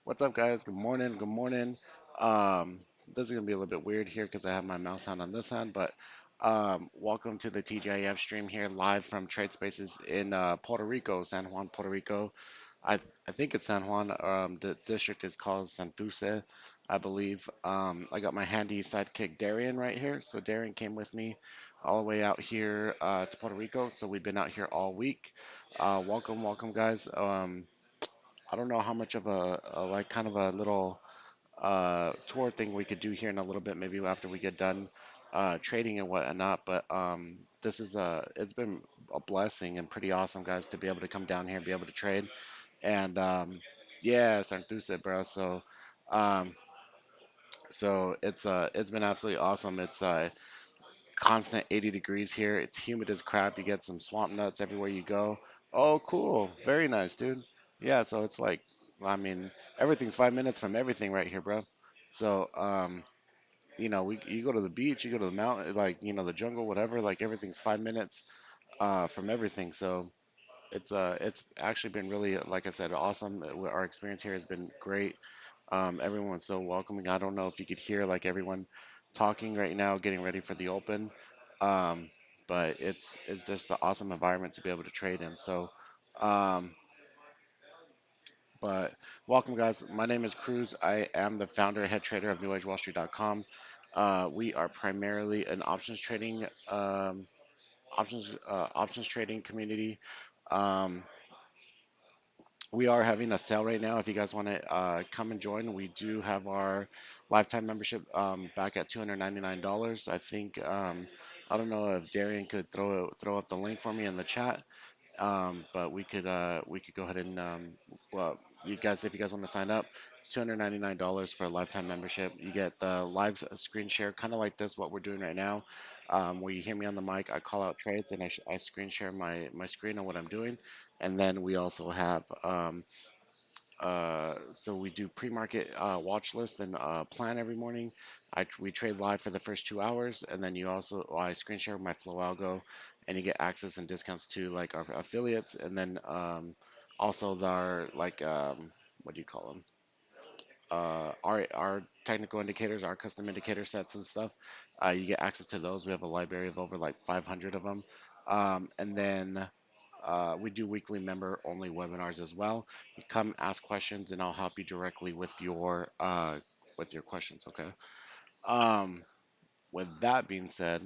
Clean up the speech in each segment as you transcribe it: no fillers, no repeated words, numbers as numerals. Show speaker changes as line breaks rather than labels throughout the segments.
What's up, guys? Good morning. Good morning. Um, this is gonna be a little bit weird here because I have my mouse hand on this hand, but welcome to the TGIF stream here live from Trade Spaces in Puerto Rico, San Juan, Puerto Rico. I think it's San Juan. The district is called Santurce, I believe. I got my handy sidekick Darian right here. So Darian came with me all the way out here to Puerto Rico. So we've been out here all week. Welcome, welcome, guys. I don't know how much of a like kind of a little tour thing we could do here in a little bit, maybe after we get done trading and whatnot. But this is it's been a blessing and pretty awesome, guys, to be able to come down here and be able to trade. And yeah, Santurce, bro. Um, it's been absolutely awesome. It's constant 80 degrees here. It's humid as crap. You get some swamp nuts everywhere you go. Oh, cool. Very nice, dude. Yeah, so it's like, I mean, everything's 5 minutes from everything right here, bro. So, you go to the beach, you go to the mountain, like, the jungle, whatever, like everything's 5 minutes from everything. So it's actually been really, like I said, awesome. Our experience here has been great. Everyone's so welcoming. I don't know if you could hear like everyone talking right now, getting ready for the open. Um, but it's just an awesome environment to be able to trade in. Um, but welcome, guys. My name is Cruz. I am the founder and head trader of NewAgeWallStreet.com. We are primarily an options trading community. Um, we are having a sale right now. If you guys want to come and join, we do have our lifetime membership back at $299. I think I don't know if Darian could throw up the link for me in the chat. But we could go ahead and well, you guys, if you guys want to sign up, it's $299 for a lifetime membership. You get the live screen share, kind of like this, what we're doing right now, where you hear me on the mic, I call out trades, and I screen share my screen on what I'm doing, and then we also have so we do pre-market watch list and plan every morning. We trade live for the first 2 hours, and then I screen share my FlowAlgo, and you get access and discounts to like our affiliates, and then also our like what do you call them? Our technical indicators, our custom indicator sets and stuff. You get access to those. We have a library of over like 500 of them, and then we do weekly member only webinars as well. You come ask questions and I'll help you directly with your questions, okay? Um, with that being said,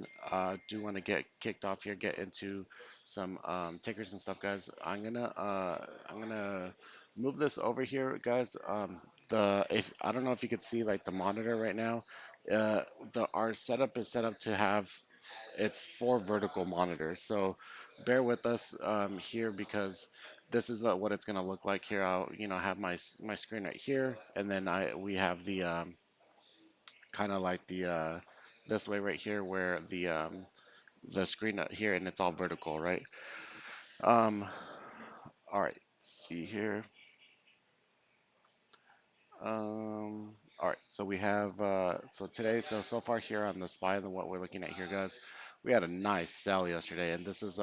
do want to get kicked off here, get into some tickers and stuff, guys. I'm gonna move this over here, guys. The if I don't know if you could see like the monitor right now. The our setup is set up to have it's 4 vertical monitors. So bear with us here because this is what it's going to look like here. I'll have my screen right here, and then we have the kind of like the this way right here where the screen here, and it's all vertical, right? Um, all right, see here. All right, so we have so today, so far here on the SPY and what we're looking at here, guys, we had a nice sell yesterday, and this is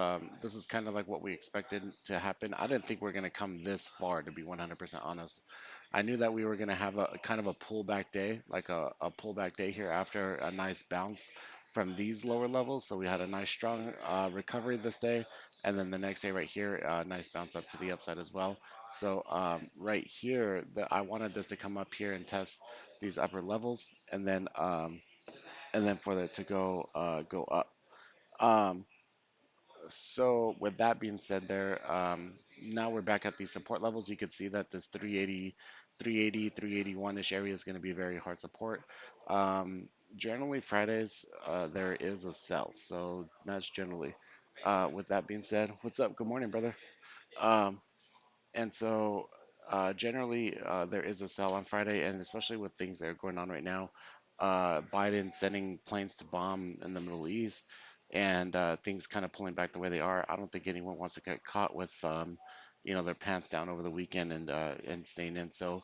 kind of like what we expected to happen. I didn't think we are gonna come this far, to be 100% honest. I knew that we were gonna have a kind of a pullback day, like a pullback day here after a nice bounce from these lower levels. So we had a nice strong recovery this day, and then the next day right here, nice bounce up to the upside as well. So right here, I wanted this to come up here and test these upper levels, and then for it to go up. Um, so with that being said, now we're back at these support levels. You could see that this 380, 380, 381-ish area is going to be very hard support. Generally Fridays, there is a sell, so that's generally. With that being said, what's up? Good morning, brother. Um, and so Generally, there is a sell on Friday, and especially with things that are going on right now, Biden sending planes to bomb in the Middle East, and things kind of pulling back the way they are. I don't think anyone wants to get caught with, their pants down over the weekend and staying in. So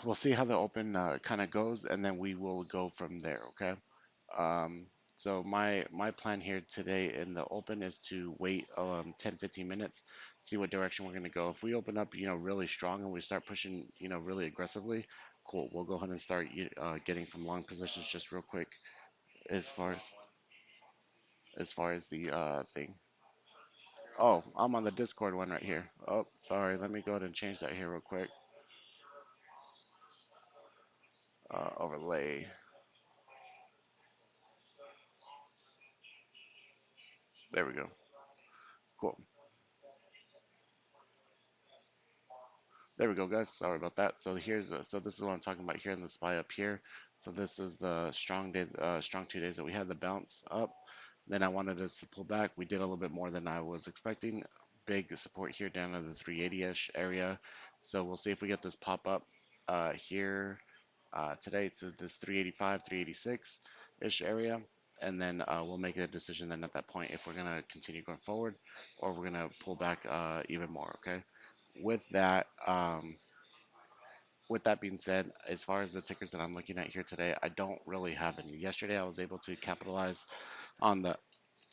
we'll see how the open kind of goes, and then we will go from there. Okay. Um, so my plan here today in the open is to wait 10, 15 minutes, see what direction we're going to go. If we open up, really strong and we start pushing, really aggressively, cool. We'll go ahead and start getting some long positions just real quick as far as the thing. Oh, I'm on the Discord one right here. Oh, sorry. Let me go ahead and change that here real quick. Overlay. There we go. Cool. There we go, guys. Sorry about that. So so this is what I'm talking about here in the SPY up here. So this is the strong day, strong 2 days that we had the bounce up. Then I wanted us to pull back. We did a little bit more than I was expecting. Big support here down in the 380-ish area. So we'll see if we get this pop up here today to this 385, 386-ish area. And then we'll make a decision then at that point if we're going to continue going forward or we're going to pull back even more, okay? With that, with that being said, as far as the tickers that I'm looking at here today, I don't really have any. Yesterday, I was able to capitalize on the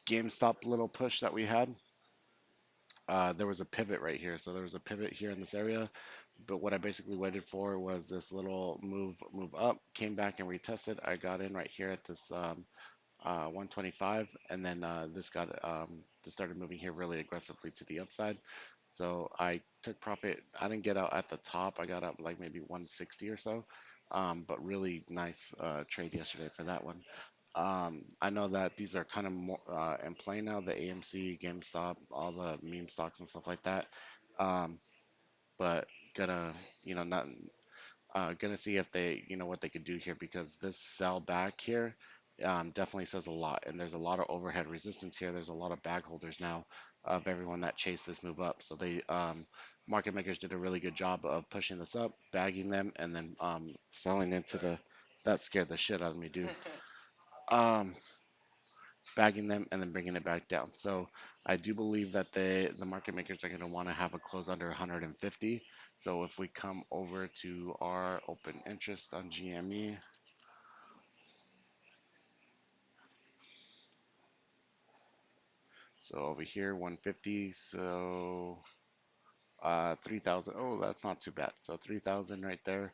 GameStop little push that we had. There was a pivot right here, so there was a pivot here in this area. But what I basically waited for was this little move up, came back and retested. I got in right here at this 125, and then this started moving here really aggressively to the upside. So I took profit. I didn't get out at the top. I got out like maybe 160 or so, but really nice trade yesterday for that one. I know that these are kind of more in play now. The AMC, GameStop, all the meme stocks and stuff like that. Um, but gonna not gonna see if they, what they could do here because this sell back here definitely says a lot. And there's a lot of overhead resistance here. There's a lot of bag holders now of everyone that chased this move up. So they market makers did a really good job of pushing this up, bagging them, and then selling into the. That scared the shit out of me, dude. Um, Bagging them and then bringing it back down. So I do believe that the market makers are going to want to have a close under 150. So if we come over to our open interest on GME, so over here 150, so 3,000. Oh, that's not too bad. So 3,000 right there.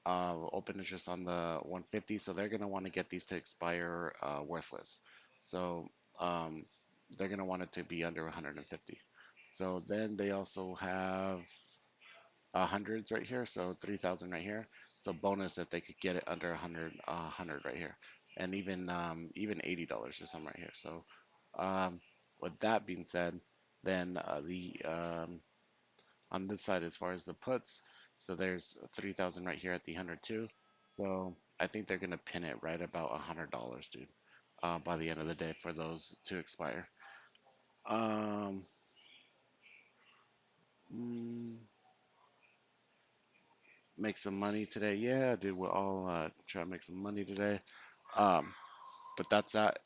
Open interest on the 150. So they're going to want to get these to expire worthless. So um, they're going to want it to be under 150. So then they also have hundreds right here, so 3,000 right here. So bonus if they could get it under 100 right here, and even $80 or something right here. So with that being said, then the on this side as far as the puts, so there's 3,000 right here at the 102. So I think they're gonna pin it right about $100, dude, by the end of the day for those to expire. Um, mm, make some money today. Yeah, dude, we'll all try to make some money today. Um, but that's that.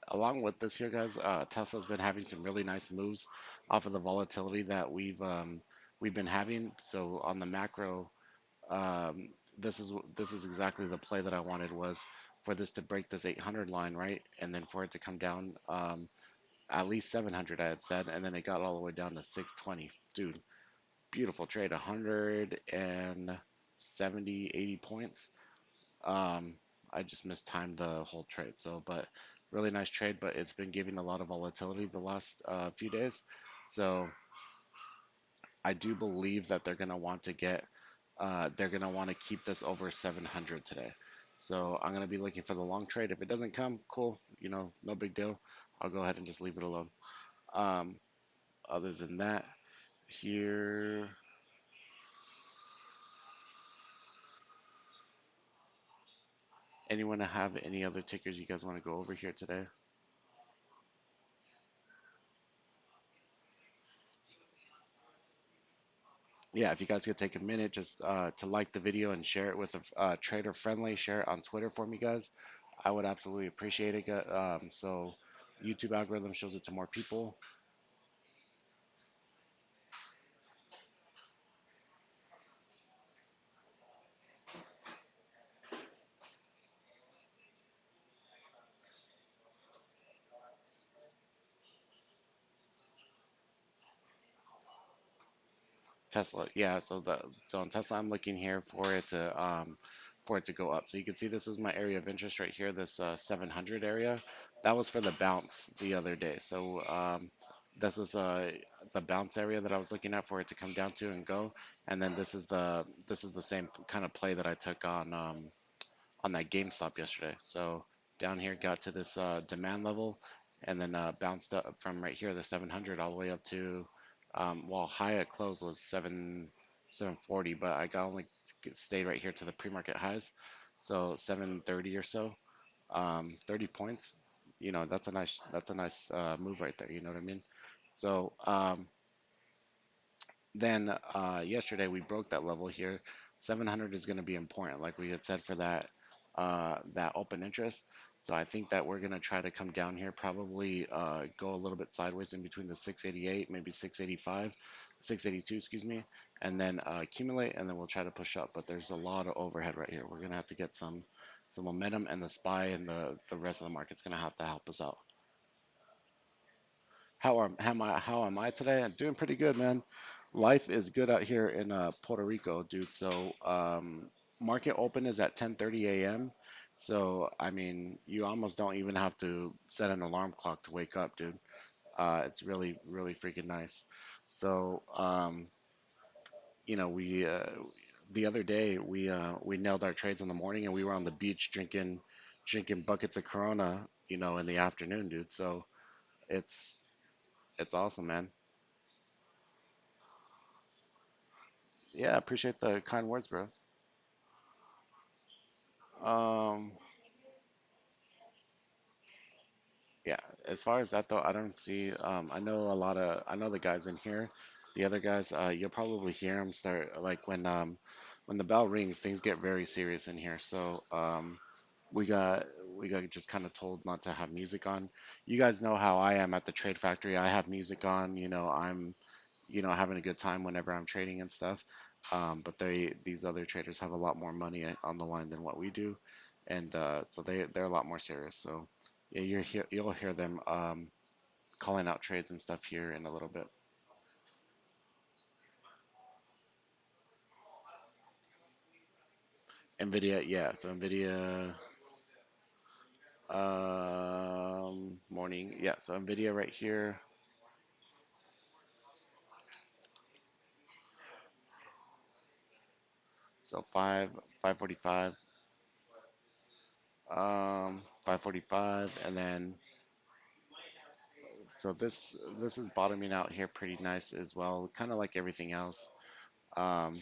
Along with this here, guys. Tesla's been having some really nice moves off of the volatility that we've been having. So on the macro, um, this is exactly the play that I wanted was for this to break this 800 line, right, and then for it to come down at least 700, I had said, and then it got all the way down to 620. Dude, beautiful trade, 170, 80 points. Um, I just mistimed the whole trade. So, but really nice trade, but it's been giving a lot of volatility the last few days. So I do believe that they're going to want to keep this over 700 today. So I'm going to be looking for the long trade. If it doesn't come, cool, no big deal. I'll go ahead and just leave it alone. Um, Other than that, here, anyone have any other tickers you guys want to go over here today? yeah, if you guys could take a minute just to like the video and share it with a trader friendly, share it on Twitter for me, guys. I would absolutely appreciate it. So YouTube algorithm shows it to more people. Tesla, yeah. So on Tesla, I'm looking here for it to go up. So you can see this is my area of interest right here, this 700 area. That was for the bounce the other day. So this is the bounce area that I was looking at for it to come down to and go. And then this is the same kind of play that I took on that GameStop yesterday. So down here got to this demand level and then bounced up from right here, the 700, all the way up to, well, high at close was 740, but I got only stayed right here to the pre-market highs. So 730 or so, 30 points. That's a nice move right there. You know what I mean? So then yesterday we broke that level here. 700 is going to be important, like we had said for that open interest. So I think that we're going to try to come down here, probably go a little bit sideways in between the 688, maybe 685, 682, excuse me, and then accumulate, and then we'll try to push up. But there's a lot of overhead right here. We're going to have to get some momentum, and the SPY and the rest of the market's going to have to help us out. How am I today? I'm doing pretty good, man. Life is good out here in Puerto Rico, dude. So market open is at 10:30 a.m. So I mean, you almost don't even have to set an alarm clock to wake up, dude. It's really, really freaking nice. So we the other day we nailed our trades in the morning, and we were on the beach drinking buckets of Corona, in the afternoon, dude. So it's it's awesome, man. Yeah, appreciate the kind words, bro. Um, yeah, as far as that though, I don't see. I know the guys in here. The other guys, you'll probably hear them start like when the bell rings, things get very serious in here. So we got we got just kind of told not to have music on. You guys know how I am at the trade factory. I have music on. I'm having a good time whenever I'm trading and stuff. But these other traders have a lot more money on the line than what we do, and so they're a lot more serious. So yeah, you'll hear them calling out trades and stuff here in a little bit. Nvidia, yeah. So Nvidia, morning, yeah. So Nvidia right here. So 545, 545, and then so this is bottoming out here pretty nice as well, kind of like everything else. Um,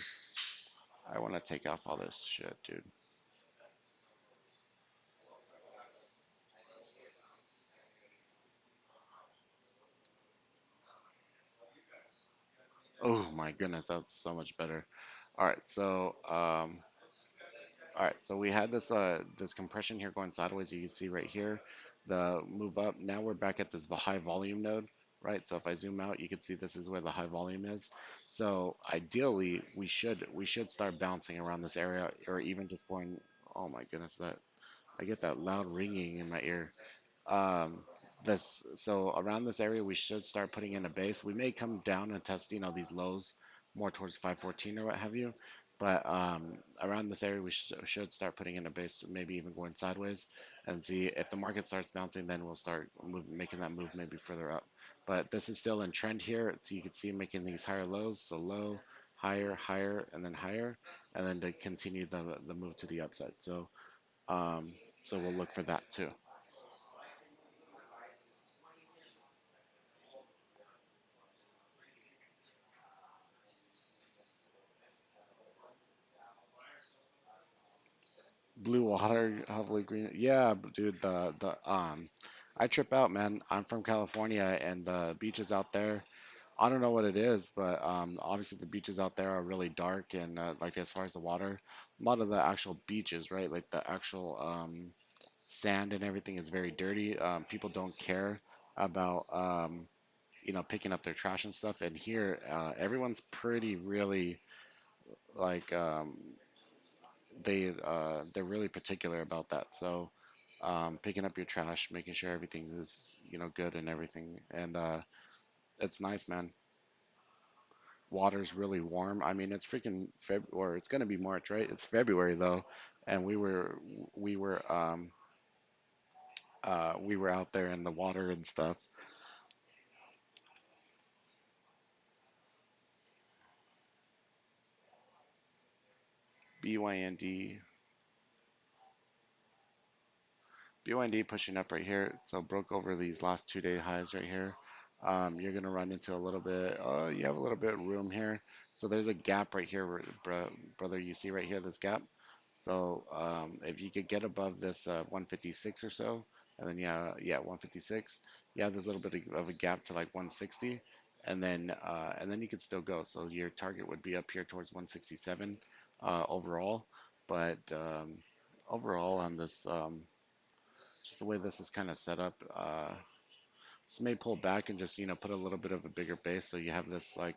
I want to take off all this shit, dude. Oh my goodness, that's so much better. All right, so we had this compression here going sideways. You can see right here, the move up. Now we're back at this high volume node, right? So if I zoom out, you can see this is where the high volume is. So ideally, we should start bouncing around this area, or even just going. Oh my goodness, that I get that loud ringing in my ear. Um, this so around this area we should start putting in a base. We may come down and test, these lows more towards 514 or what have you. But around this area we should start putting in a base, maybe even going sideways, and see if the market starts bouncing. Then we'll start making that move maybe further up. But this is still in trend here, so you can see making these higher lows. So low, higher, higher, and then higher, and then to continue the move to the upside. Um, so we'll look for that too. Blue water, heavily green. Yeah, dude, I trip out, man. I'm from California, and the beaches out there I don't know what it is, but obviously the beaches out there are really dark, and like as far as the water, a lot of the actual beaches, right? Like the actual sand and everything is very dirty. People don't care about picking up their trash and stuff. And here, everyone's pretty really like they're really particular about that. So picking up your trash, making sure everything is good and everything, and it's nice, man. Water's really warm. I mean, it's freaking Feb or it's gonna be March, right? It's February though, and we were we were out there in the water and stuff. BYND BYND pushing up right here. So broke over these last 2 day highs right here. You're gonna run into a little bit. You have a little bit of room here. So there's a gap right here, brother. You see right here this gap. So if you could get above this 156 or so, and then yeah, 156. You have this little bit of a gap to like 160, and then you could still go. So your target would be up here towards 167 overall. But overall on this. Just the way this is kind of set up, this may pull back and just put a little bit of a bigger base. So you have this like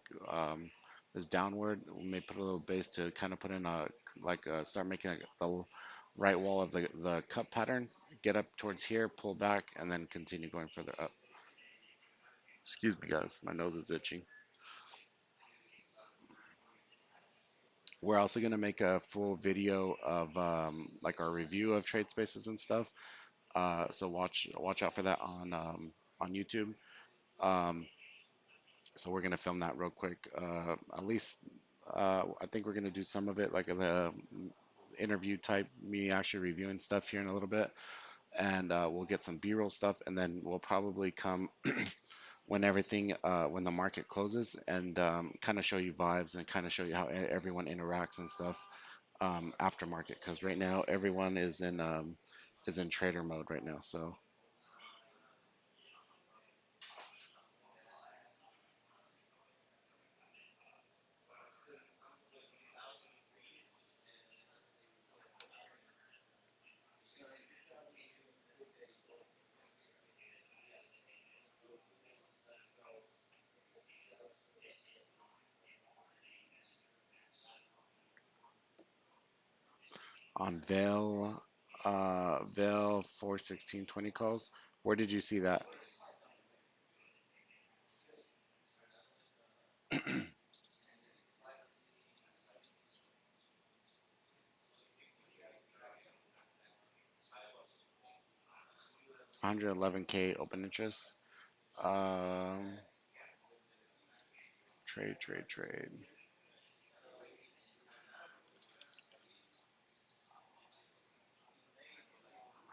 this downward. We may put a little base to kind of put in a start making like the right wall of the cup pattern. Get up towards here, pull back, and then continue going further up. Excuse me, guys. My nose is itching. We're also going to make a full video of like our review of trade spaces and stuff. So watch out for that on YouTube. Um, So we're gonna film that real quick. At least I think we're gonna do some of it, like the interview type, me actually reviewing stuff here in a little bit, and we'll get some B-roll stuff, and then we'll probably come when the market closes, and kind of show you vibes and kind of show you how everyone interacts and stuff after market, because right now everyone is in trader mode right now. So on Veil 41620 calls, where did you see that? 111K open interest. Um, trade.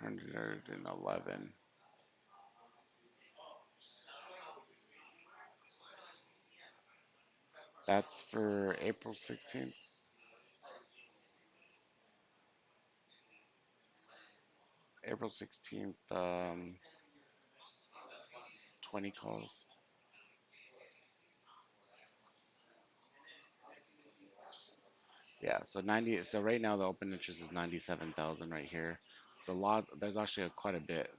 111. That's for April 16th. April 16th, 20 calls. Yeah, so 90. So right now the open interest is 97,000 right here. It's a lot. There's actually quite a bit.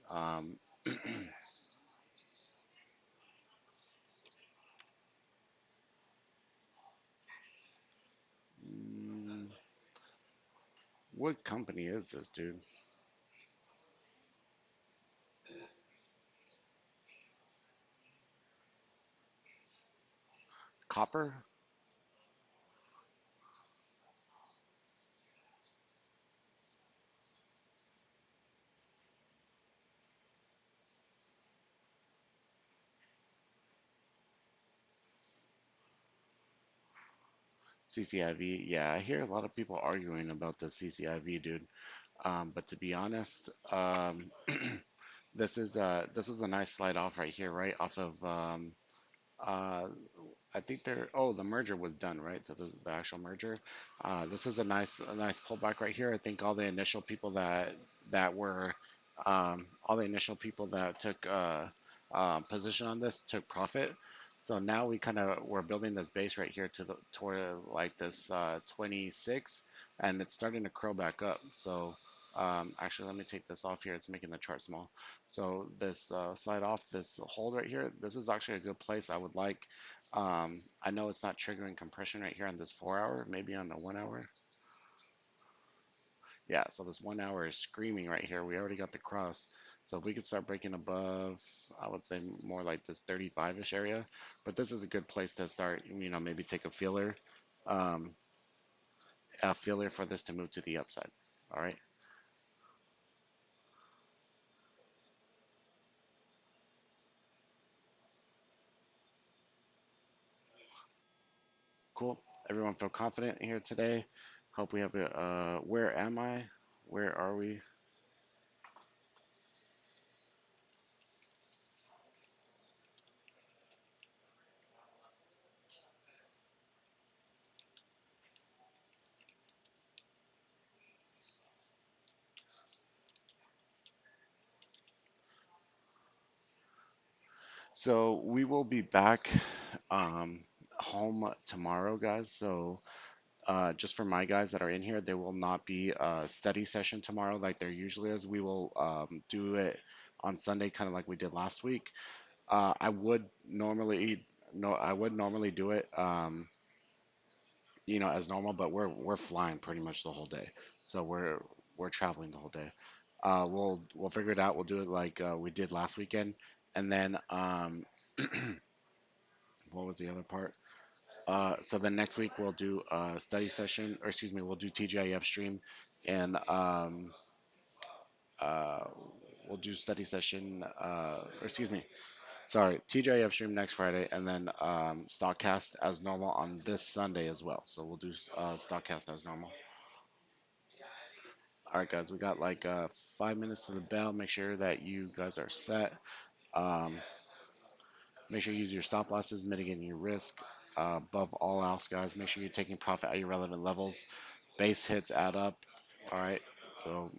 mm, what company is this, dude? Copper? CCIV? Yeah, I hear a lot of people arguing about the CCIV, dude. But to be honest, this is a nice slide off right here, right off of uh, I think the merger was done, right? So the actual merger. This is a nice pullback right here. I think all the initial people that were all the initial people that took position on this took profit. So now we're building this base right here to the toward like this 26, and it's starting to curl back up. So actually, let me take this off here. It's making the chart small. So this slide off this hold right here. This is actually a good place. I would like. I know it's not triggering compression right here on this 4 hour, maybe on the 1 hour. Yeah, so this 1 hour is screaming right here. We already got the cross. So if we could start breaking above, I would say more like this 35-ish area. But this is a good place to start, maybe take um, a feeler for this to move to the upside. All right, cool. Everyone feel confident here today. Hope we have a, where am I? Where are we? So we will be back um, home tomorrow, guys. So just for my guys that are in here, there will not be a study session tomorrow like there usually is. We will do it on Sunday, kind of like we did last week. I would normally no, I would normally do it, as normal, but we're flying pretty much the whole day, so we're traveling the whole day. We'll figure it out. We'll do it like we did last weekend, and then what was the other part? So then next week we'll do a study session, or excuse me, we'll do TGIF stream, and uh, we'll do study session, or excuse me, sorry, TGIF stream next Friday, and then Stockcast as normal on this Sunday as well. So we'll do Stockcast as normal. All right, guys, we got like 5 minutes to the bell. Make sure that you guys are set. Um, Make sure you use your stop losses, mitigating your risk. Above all else, guys, make sure you're taking profit at your relevant levels. Base hits add up. All right. So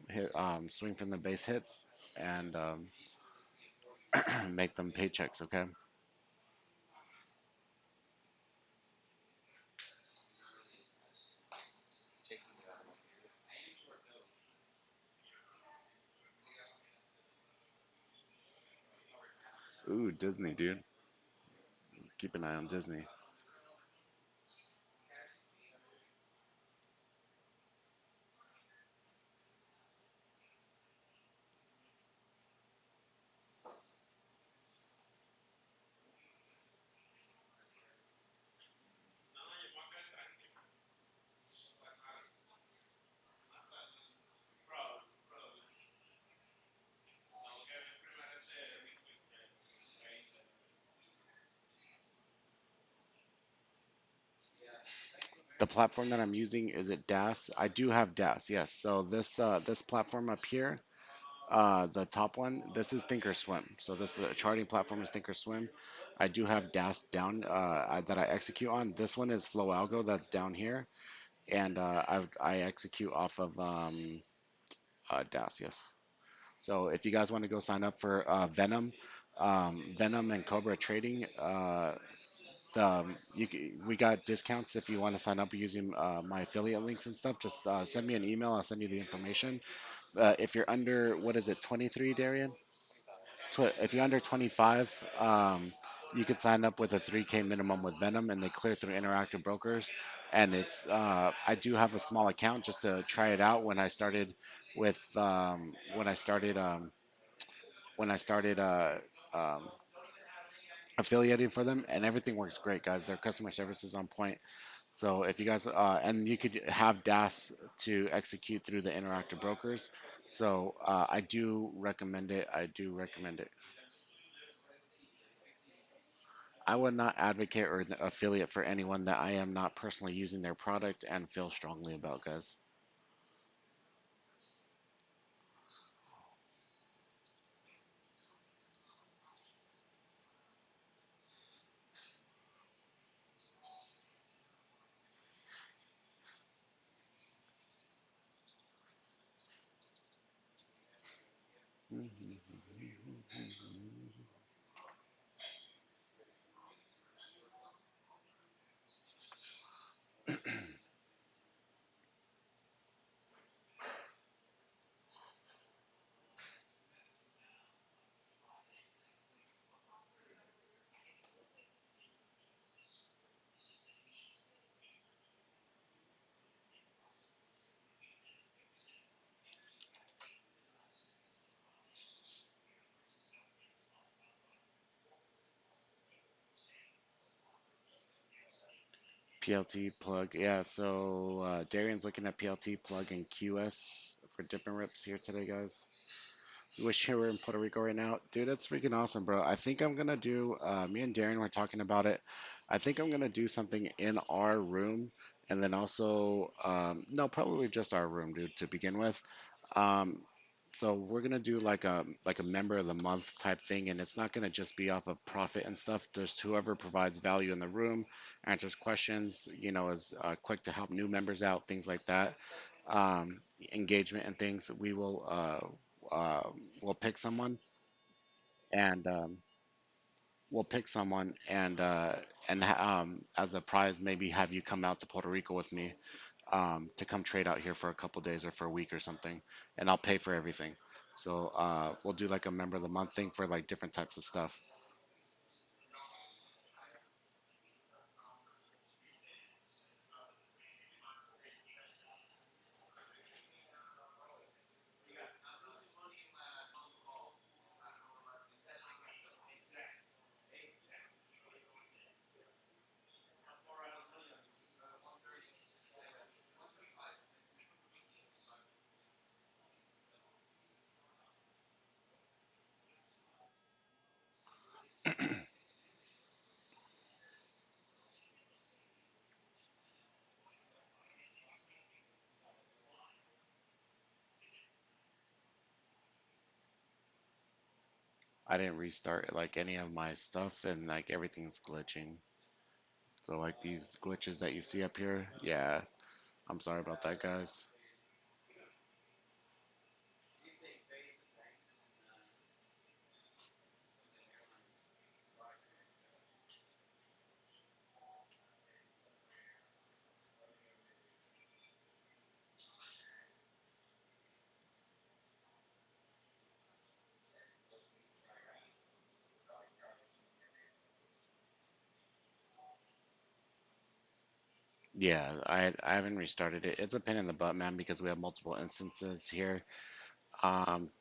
swing from the base hits and make them paychecks. Okay. Ooh, Disney, dude. Keep an eye on Disney. The platform that I'm using, is it DAS? I do have DAS. Yes. So this platform up here, the top one, this is Thinkorswim. So this the charting platform is Thinkorswim. I do have DAS down that I execute on. This one is FlowAlgo that's down here, and I execute off of DAS. Yes. So if you guys want to go sign up for Venom and Cobra Trading, we got discounts if you want to sign up using my affiliate links and stuff. Just send me an email. I'll send you the information. If you're under, what is it, 23, Darian? If you're under 25, you could sign up with a 3K minimum with Venom, and they clear through interactive brokers. And I do have a small account just to try it out with when I started um, affiliating for them, and everything works great, guys. Their customer service is on point. So if you guys and you could have DAS to execute through the interactive brokers. So I do recommend it. I do recommend it. I would not advocate or affiliate for anyone that I am not personally using their product and feel strongly about, guys. PLT plug. Yeah, so Darian's looking at PLT plug and QS for dipping rips here today, guys. Wish you were in Puerto Rico right now. Dude, that's freaking awesome, bro. I think I'm gonna do, me and Darren were talking about it. I think I'm gonna do something in our room and then also, no, probably just our room, dude, to begin with. Um, so we're gonna do like a member of the month type thing, and it's not gonna just be off of profit and stuff. Just whoever provides value in the room, answers questions, is quick to help new members out, things like that. Engagement and things. Uh, we'll pick someone and we'll pick someone and as a prize, maybe have you come out to Puerto Rico with me to come trade out here for a couple days or for a week or something, and I'll pay for everything. So we'll do like a member of the month thing for like different types of stuff. I didn't restart like any of my stuff, and like everything's glitching. So like these glitches that you see up here, yeah, I'm sorry about that, guys. Yeah, I haven't restarted it. It's a pain in the butt, man, because we have multiple instances here.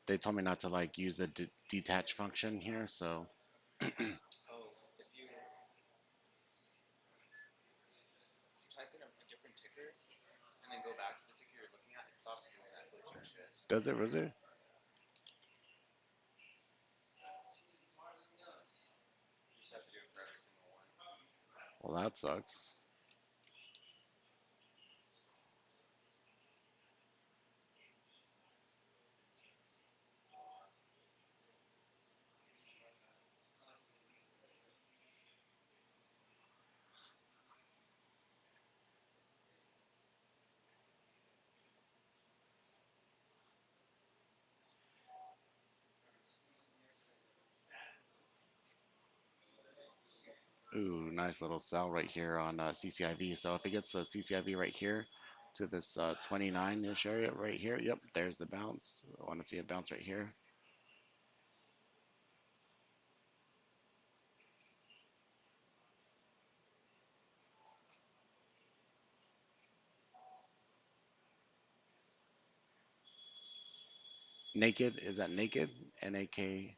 They told me not to like use the detach function here, so does it? Was it? Well, that sucks. Ooh, nice little sell right here on CCIV. So if it gets a CCIV right here to this 29-ish area right here, yep, there's the bounce. I want to see a bounce right here. Naked, is that naked? NAK.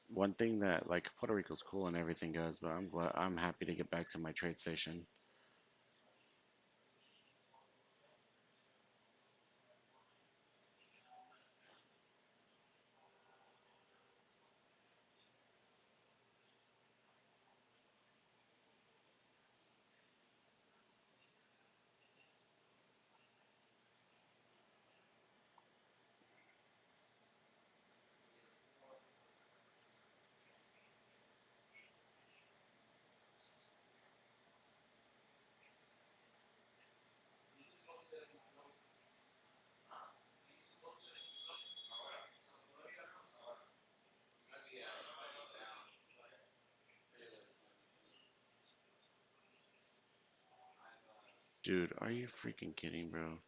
One thing that like Puerto Rico's cool and everything, guys, but I'm happy to get back to my trade station. Dude, are you freaking kidding, bro?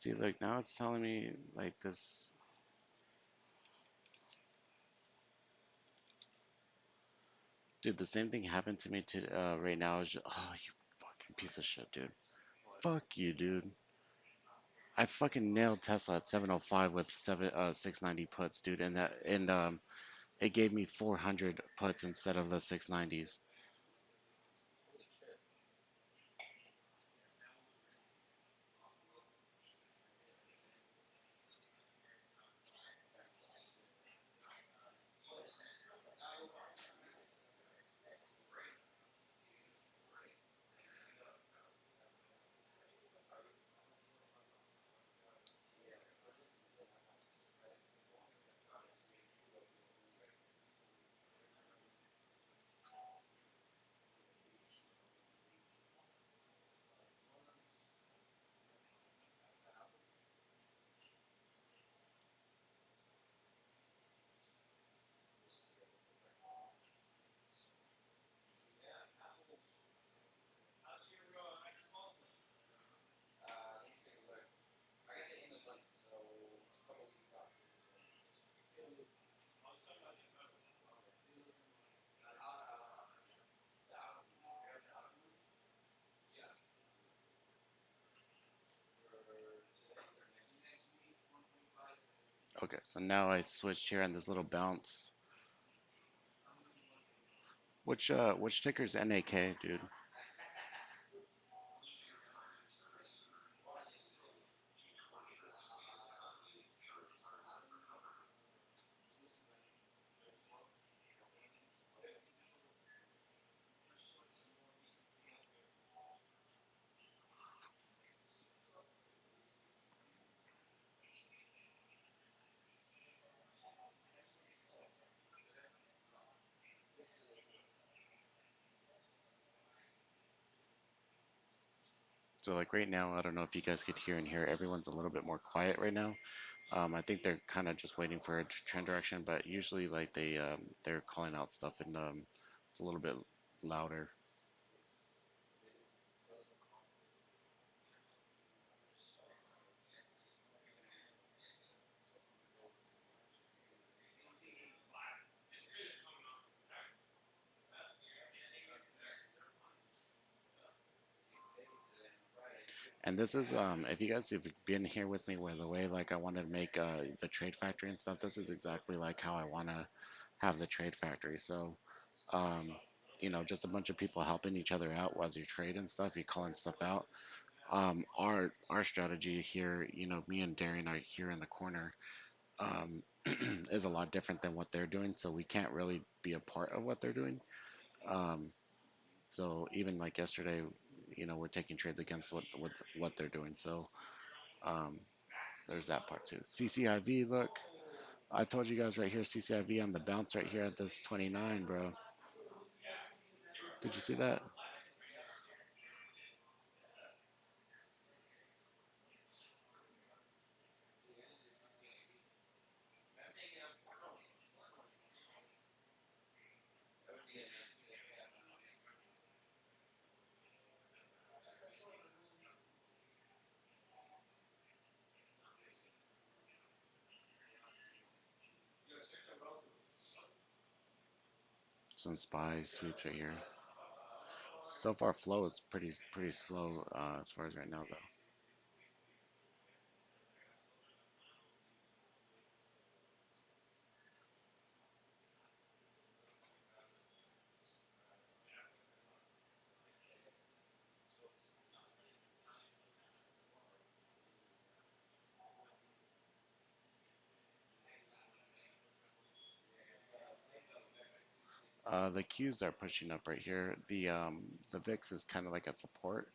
See, like now it's telling me like this. Dude, the same thing happened to me to right now. Oh, you fucking piece of shit, dude. Fuck you, dude. I fucking nailed Tesla at 705 with 690 puts, dude, and it gave me 400 puts instead of the 690s. Okay, so now I switched here on this little bounce. Which ticker's NAK, dude? So like right now, I don't know if you guys could hear and hear. Everyone's a little bit more quiet right now. I think they're kind of just waiting for a trend direction, but usually like they're calling out stuff and it's a little bit louder. And this is if you guys have been here with me by the way, like I wanted to make the trade factory and stuff. This is exactly like how I want to have the trade factory. So um, just a bunch of people helping each other out while you trade and stuff. You calling stuff out. Our strategy here, me and Darian are here in the corner, um, is a lot different than what they're doing. So we can't really be a part of what they're doing. Um, so even like yesterday, we're taking trades against what they're doing. So um, there's that part too. CCIV, look, I told you guys right here, CCIV on the bounce right here at this 29, bro. Did you see that? Some SPY sweeps right here. So far, flow is pretty slow as far as right now, though. The Qs are pushing up right here. The VIX is kind of like at support,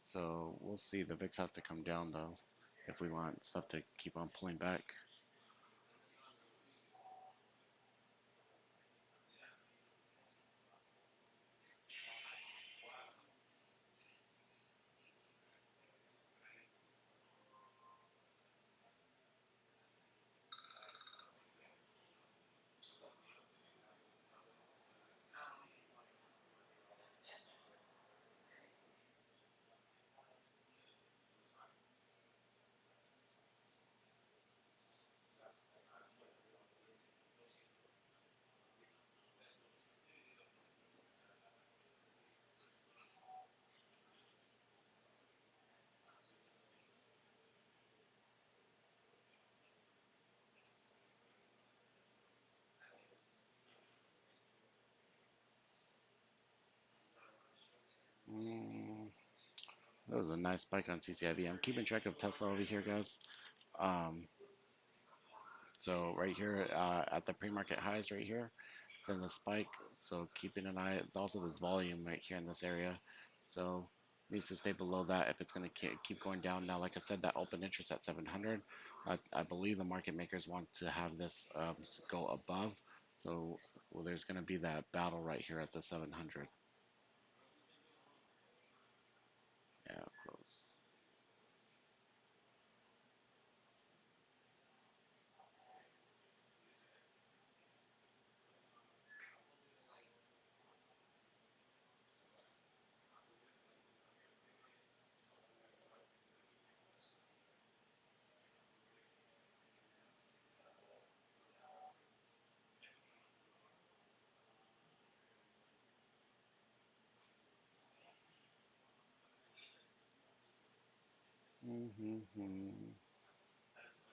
so we'll see. The VIX has to come down though if we want stuff to keep on pulling back. Mm, that was a nice spike on CCIV. I'm keeping track of Tesla over here, guys. Um, so right here at the pre-market highs right here, then the spike. So keeping an eye. Also, this volume right here in this area. So needs to stay below that if it's going to keep going down. Now, like I said, that open interest at 700. I believe the market makers want to have this go above. So well, there's going to be that battle right here at the 700. Yeah, close. Hmm.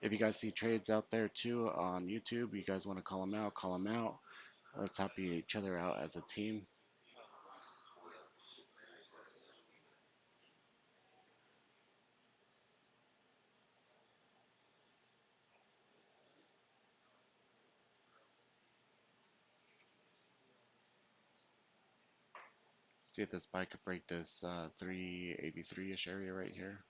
If you guys see trades out there too on YouTube, you guys want to call them out, call them out. Let's help each other out as a team. See if this buy could break this 383-ish area right here.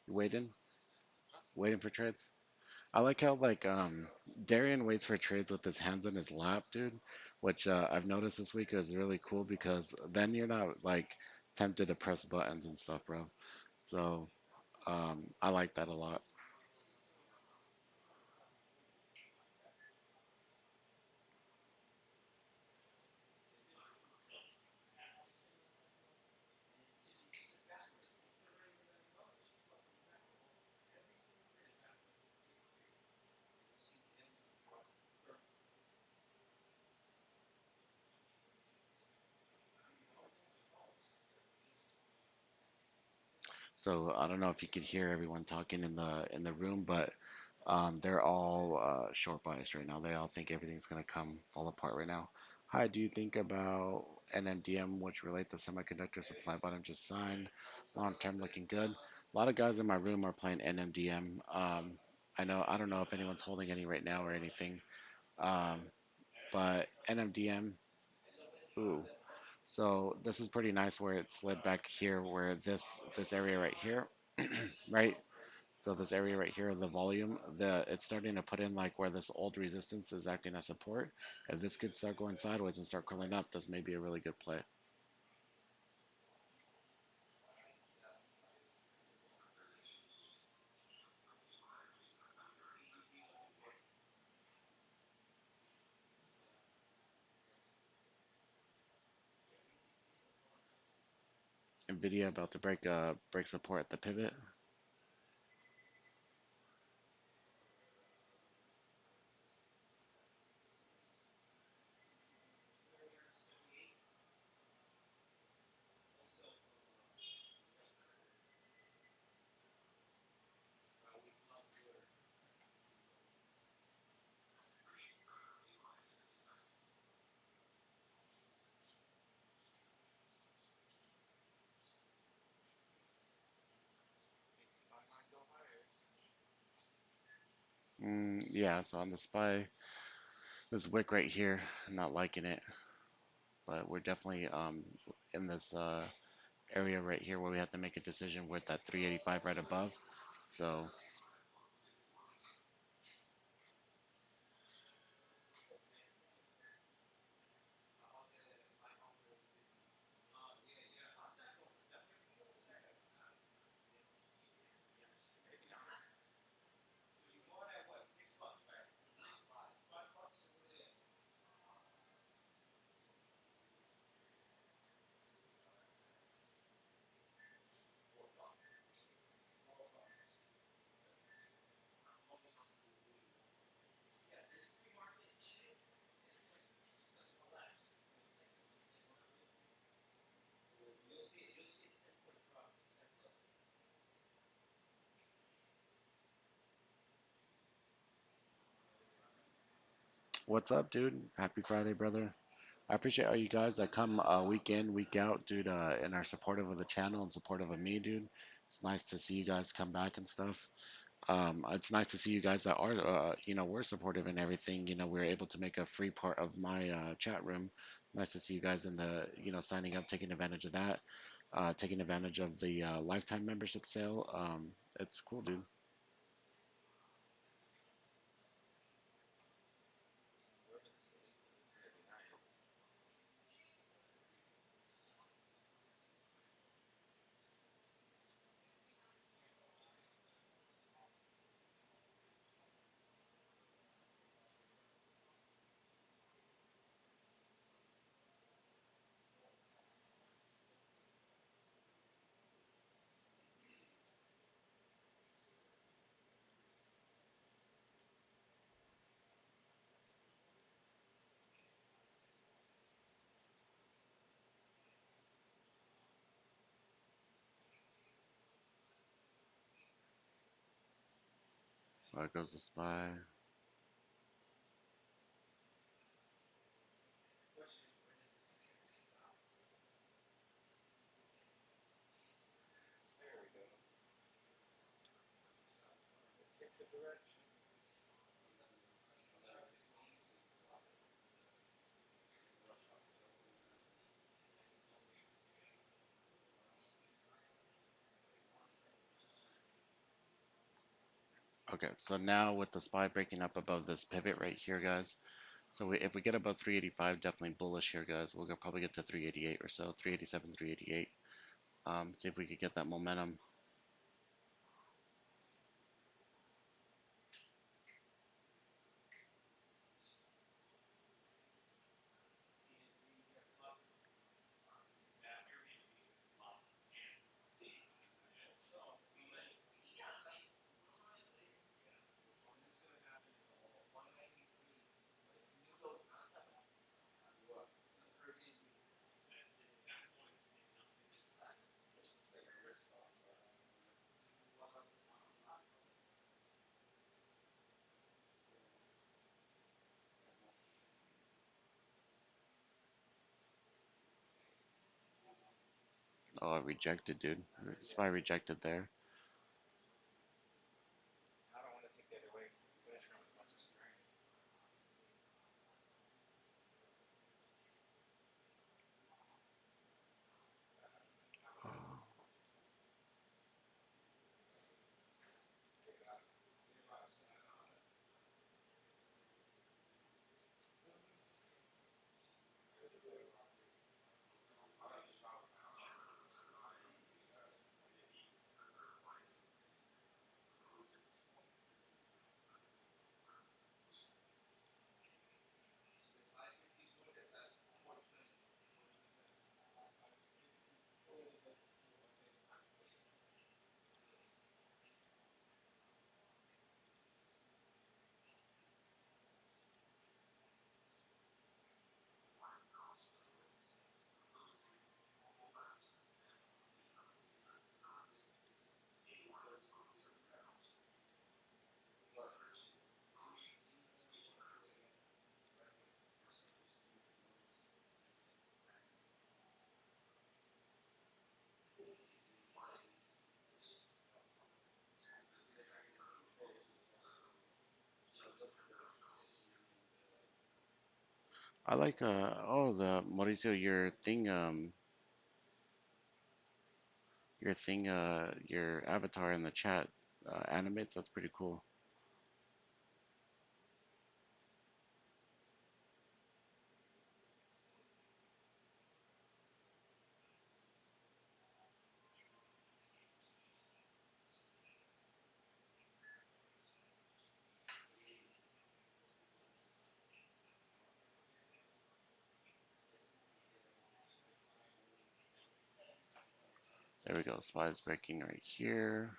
You waiting for trades. I like how like Darian waits for trades with his hands in his lap, dude. Which I've noticed this week is really cool because then you're not like tempted to press buttons and stuff, bro. So I like that a lot. So I don't know if you could hear everyone talking in the room, but they're all short biased right now. They all think everything's gonna come fall apart right now. Hi, do you think about NMDM, which relate to semiconductor supply bottom just signed? Long term looking good. A lot of guys in my room are playing NMDM. I don't know if anyone's holding any right now or anything. Um, but NMDM, ooh. So this is pretty nice where it slid back here, where this area right here, right? So this area right here, the volume, it's starting to put in like where this old resistance is acting as support. If this could start going sideways and start curling up, this may be a really good play. Nvidia about to break support at the pivot. Yeah, so on the SPY, this wick right here, I'm not liking it, but we're definitely in this area right here where we have to make a decision with that 385 right above. So What's up, dude? Happy Friday, brother. I appreciate all you guys that come week in, week out, dude, and are supportive of the channel and supportive of me, dude. It's nice to see you guys come back and stuff. It's nice to see you guys that are, we're supportive and everything. We're able to make a free part of my chat room. Nice to see you guys in the, signing up, taking advantage of that, taking advantage of the lifetime membership sale. It's cool, dude. Goes the spy. Okay, so now with the spy breaking up above this pivot right here, guys. So if we get above 385, definitely bullish here, guys. We'll probably get to 388 or so, 387, 388. See if we could get that momentum. Oh, rejected, dude. Spy rejected there. I like the Mauricio, your avatar in the chat animates. That's pretty cool. There we go. Spy is breaking right here.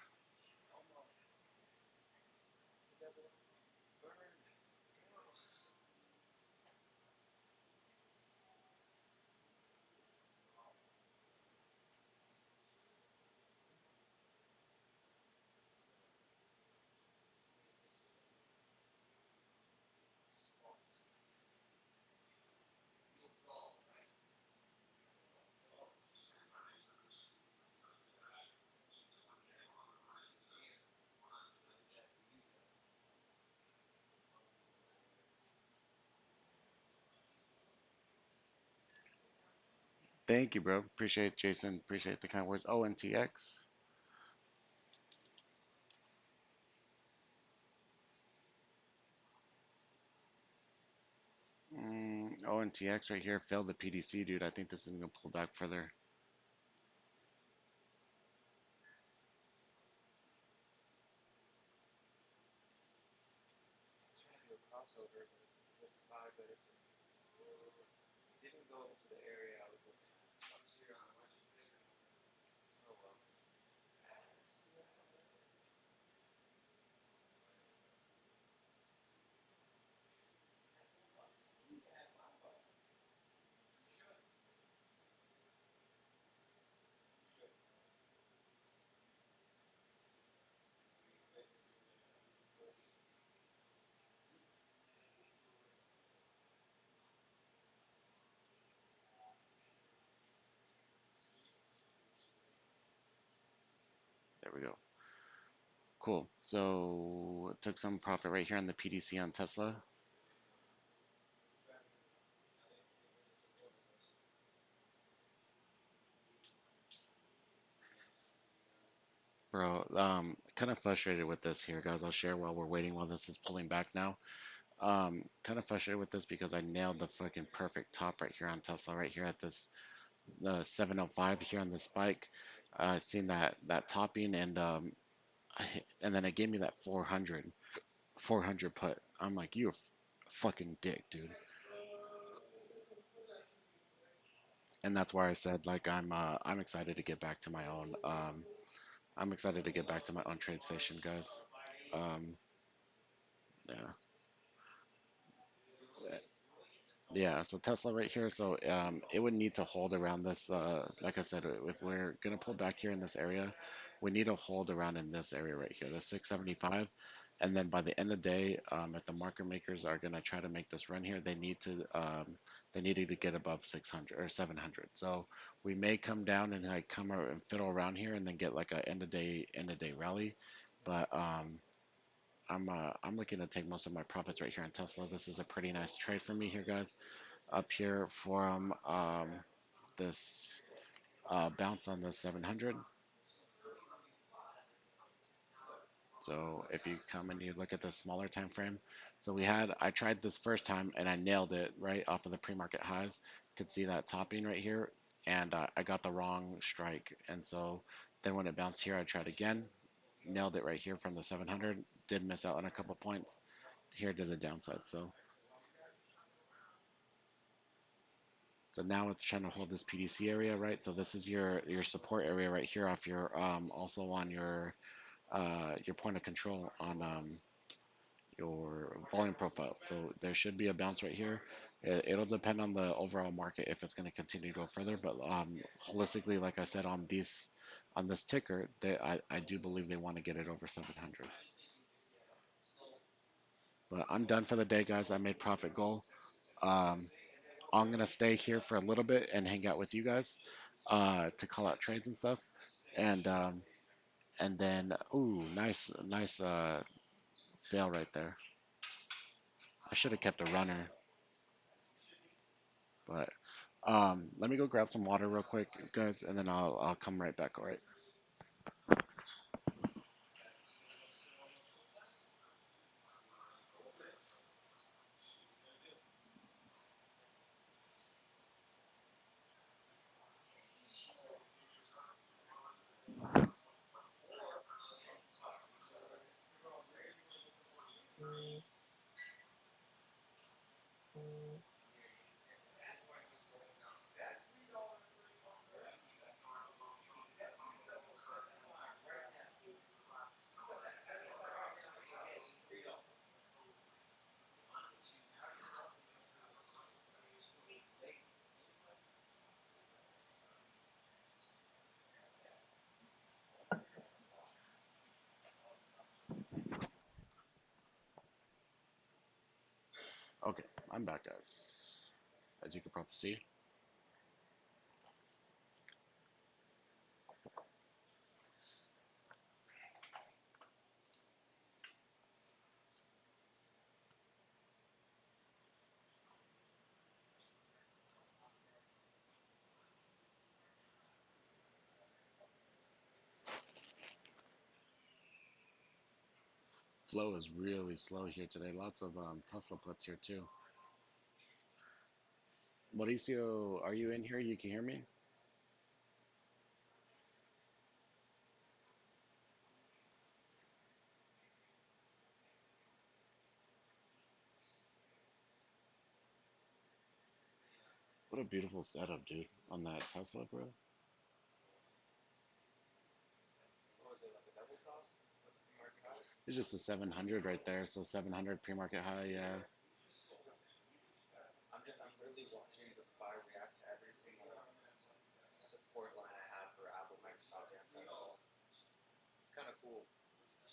Thank you, bro. Appreciate Jason. Appreciate the kind words. Oh, and TX. Oh, and TX right here failed the PDC, dude. I think this is gonna pull back further. There we go. Cool. So took some profit right here on the PDC on Tesla. Bro, kind of frustrated with this here, guys. I'll share while we're waiting while this is pulling back now. Kind of frustrated with this because I nailed the fucking perfect top right here on Tesla, right here at this the 705 here on the spike. Seen that topping and and then it gave me that 400 put. I'm like, you a fucking dick, dude. And that's why I said like I'm excited to get back to my own I'm excited to get back to my own trade station, guys. Um, yeah. Yeah, so Tesla right here. So it would need to hold around this. Like I said, if we're gonna pull back here in this area, we need to hold around in this area right here, the 675. And then by the end of the day, if the market makers are gonna try to make this run here, they needed to get above 600 or 700. So we may come down and like come and fiddle around here and then get like a end of day rally. But I'm looking to take most of my profits right here on Tesla. This is a pretty nice trade for me here, guys, up here from this bounce on the 700. So if you come and you look at the smaller time frame, so I tried this first time and I nailed it right off of the pre-market highs. You could see that topping right here, and I got the wrong strike. And so then when it bounced here, I tried again, nailed it right here from the 700. Did miss out on a couple points here to the downside. So now it's trying to hold this PDC area, right? So this is your support area right here off your also on your point of control on your volume profile. So there should be a bounce right here. It'll depend on the overall market if it's going to continue to go further. But holistically, like I said, on this ticker, I do believe they want to get it over 700. But I'm done for the day, guys. I made profit goal. Um, I'm gonna stay here for a little bit and hang out with you guys to call out trades and stuff. And then, ooh, nice fail right there. I should have kept a runner, but let me go grab some water real quick, guys, and then I'll come right back. All right. Okay, I'm back, guys. As you can probably see. Flow is really slow here today. Lots of Tesla puts here too. Mauricio, are you in here? You can hear me? What a beautiful setup, dude, on that Tesla, bro. It's just the 700 right there. So 700 pre-market high, yeah.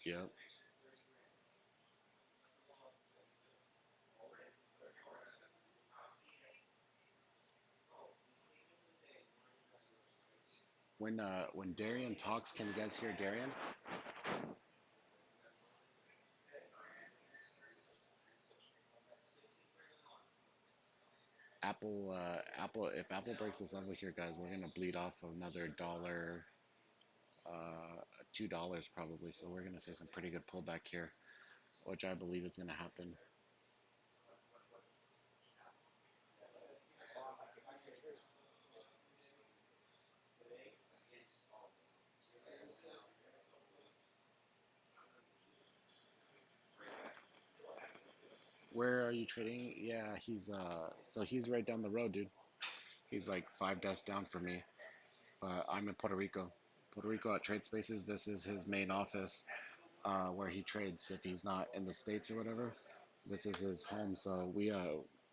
Yep. When Darian talks, can you guys hear Darian? Apple, if Apple breaks this level here, guys, we're gonna bleed off another dollar, $2 probably. So we're gonna see some pretty good pullback here, which I believe is gonna happen. Where are you trading? Yeah, he's right down the road, dude. He's like 5 desks down from me, but I'm in Puerto Rico. Puerto Rico at Trade Spaces. This is his main office, where he trades if he's not in the States or whatever. This is his home. So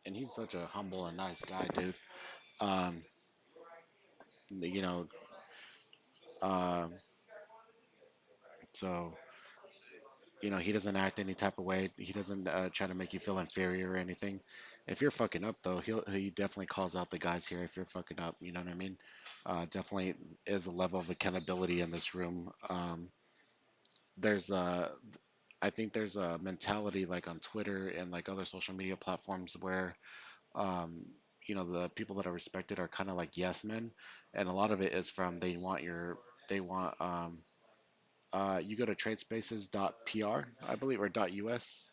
and he's such a humble and nice guy, dude. Um, you know, um, so he doesn't act any type of way. He doesn't try to make you feel inferior or anything. If you're fucking up though, he definitely calls out the guys here if you're fucking up. You know what I mean? Definitely is a level of accountability in this room. There's I think there's a mentality like on Twitter and like other social media platforms where um, the people that are respected are kind of like yes men, and a lot of it is from they want you go to tradespaces.pr, I believe, or .us.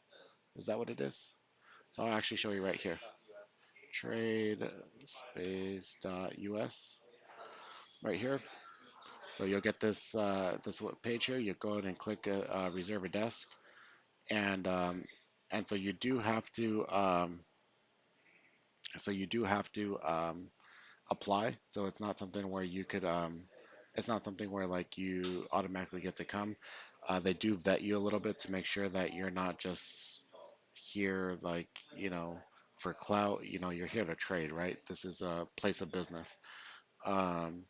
Is that what it is? So I'll actually show you right here. Tradespace.us right here. So you'll get this page here. You go ahead and click reserve a desk, and so you do have to apply. So it's not something where you could it's not something where like you automatically get to come. They do vet you a little bit to make sure that you're not just here like for clout. You're here to trade, right? This is a place of business. um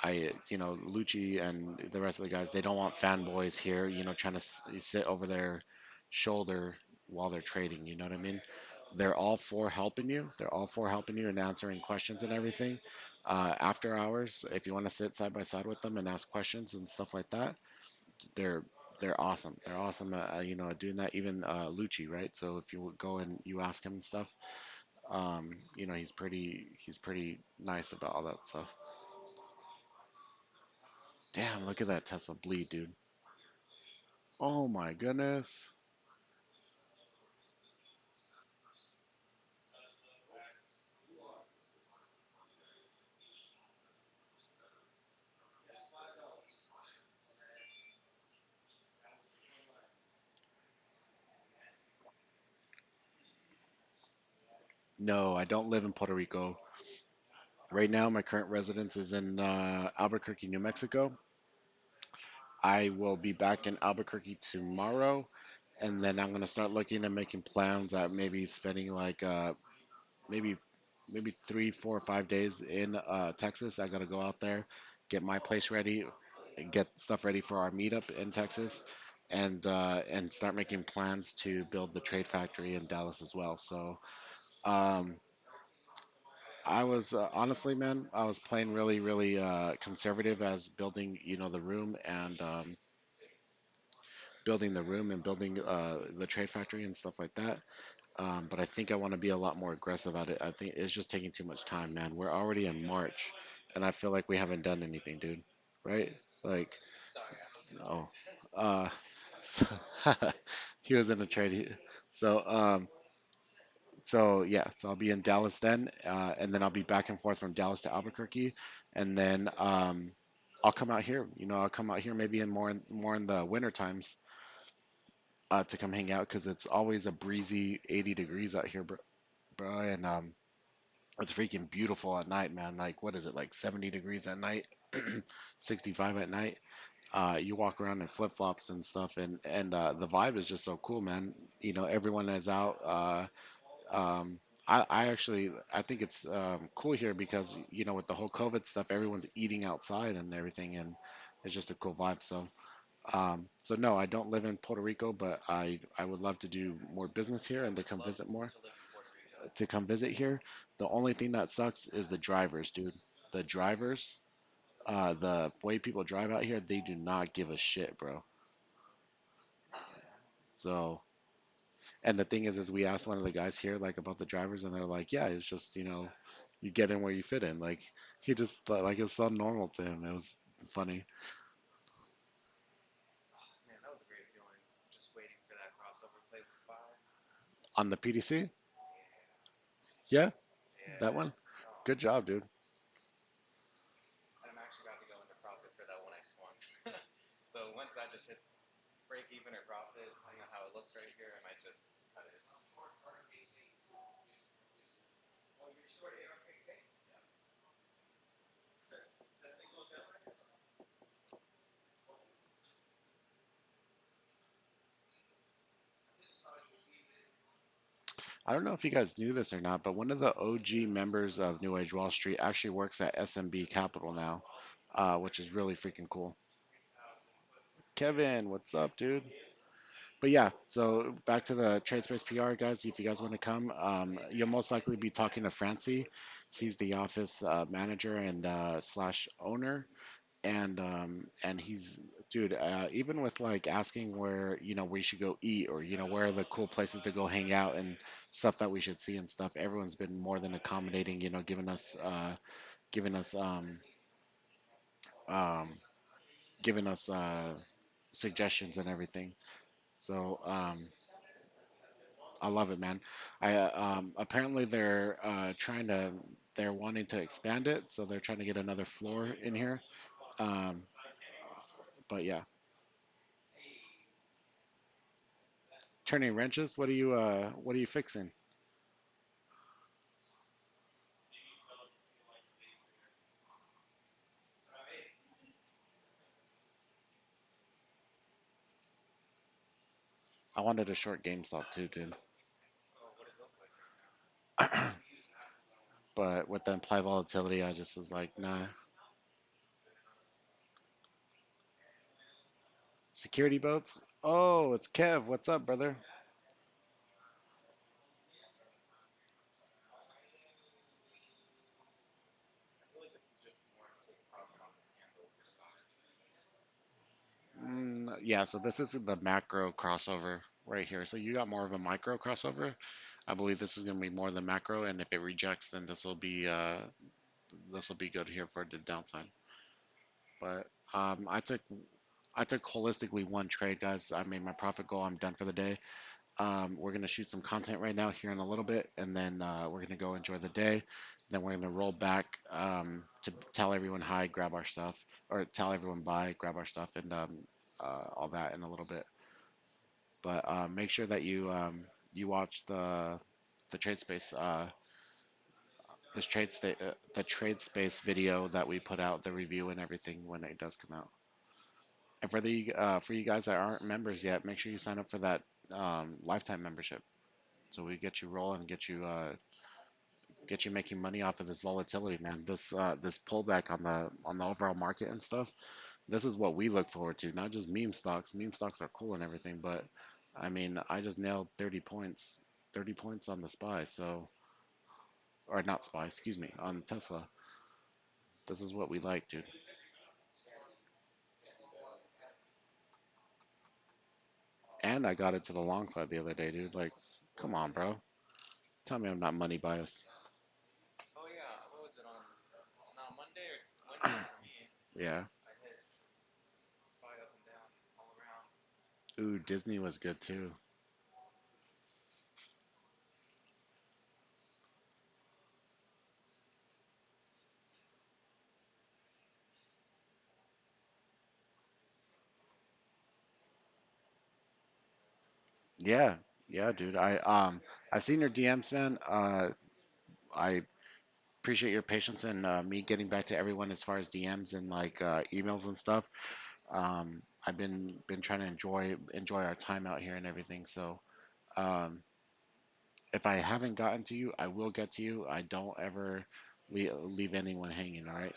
Lucci and the rest of the guys, they don't want fanboys here, trying to sit over their shoulder while they're trading. You know what I mean? They're all for helping you. They're all for helping you and answering questions and everything. After hours, if you want to sit side by side with them and ask questions and stuff like that, they're they're awesome. They're awesome at at doing that. Even Lucci, right? So if you go and you ask him stuff, he's pretty nice about all that stuff. Damn, look at that Tesla bleed, dude. Oh my goodness. No, I don't live in Puerto Rico. Right now, my current residence is in Albuquerque, New Mexico. I will be back in Albuquerque tomorrow, and then I'm gonna start looking and making plans at maybe spending like maybe maybe 3, 4, or 5 days in Texas. I gotta go out there, get my place ready, and get stuff ready for our meetup in Texas, and start making plans to build the trade factory in Dallas as well. So um, I was honestly, man, I was playing really, really conservative as building, the room and building the trade factory and stuff like that. But I think I want to be a lot more aggressive at it. I think it's just taking too much time, man. We're already in March, and I feel like we haven't done anything, dude. Right? Like, oh, uh, So he was in a trade. So so yeah, so I'll be in Dallas then, and then I'll be back and forth from Dallas to Albuquerque, and then I'll come out here. I'll come out here maybe in more in the winter times to come hang out because it's always a breezy 80 degrees out here, bro, and it's freaking beautiful at night, man. Like what is it, like 70 degrees at night, 65 at night. You walk around in flip flops and stuff, and the vibe is just so cool, man. Everyone is out. Um, I actually I think it's cool here because with the whole COVID stuff, everyone's eating outside and everything, and it's just a cool vibe. So no, I don't live in Puerto Rico, but I would love to do more business here and to come visit more. To come visit here. The only thing that sucks is the drivers, dude. The drivers, the way people drive out here, they do not give a shit, bro. So And the thing is we asked one of the guys here like about the drivers, and they're like, yeah, it's just you get in where you fit in. Like he just thought like it's so normal to him. It was funny on the PDC. Yeah, that one. Good job, dude. I don't know if you guys knew this or not, but one of the OG members of New Age Wall Street actually works at SMB Capital now, which is really freaking cool. Kevin, what's up, dude? But yeah, so back to the trade space PR guys. If you guys want to come, you'll most likely be talking to Francie. He's the office manager and slash owner, and he's dude. Even with like asking where we should go eat or where are the cool places to go hang out and stuff that we should see and stuff. Everyone's been more than accommodating. Giving us um, giving us suggestions and everything. So I love it, man. Apparently they're wanting to expand it, so they're trying to get another floor in here. Um, but yeah, turning wrenches. What are you fixing? I wanted a short GameStop too, dude. But with the implied volatility, I just was like, nah. Security boats. Oh, it's Kev. What's up, brother? Yeah, so this is the macro crossover right here. So you got more of a micro crossover. I believe this is going to be more the macro, and if it rejects, then this will be good here for the downside. But I took holistically one trade, guys. I made my profit goal. I'm done for the day. We're gonna shoot some content right now here in a little bit, and then we're gonna go enjoy the day. Then we're gonna roll back to tell everyone hi, grab our stuff, or tell everyone bye, grab our stuff, and all that in a little bit. But make sure that you watch the trade space the trade space video that we put out, the review and everything when it does come out. And for you guys that aren't members yet, make sure you sign up for that lifetime membership, so we get you rolling, get you making money off of this volatility, man. This pullback on the overall market and stuff. This is what we look forward to, not just meme stocks. Meme stocks are cool and everything, but I mean, I just nailed 30 points on the SPY, so or not SPY, excuse me, on Tesla. This is what we like, dude. And I got it to the long side the other day, dude. Like, come on, bro. Tell me I'm not money biased. Yeah. Ooh, Disney was good too. Yeah, yeah, dude. I seen your DMs, man. I appreciate your patience and me getting back to everyone as far as DMs and like emails and stuff. I've been trying to enjoy our time out here and everything. So um, if I haven't gotten to you, I will get to you. I don't ever leave anyone hanging. All right.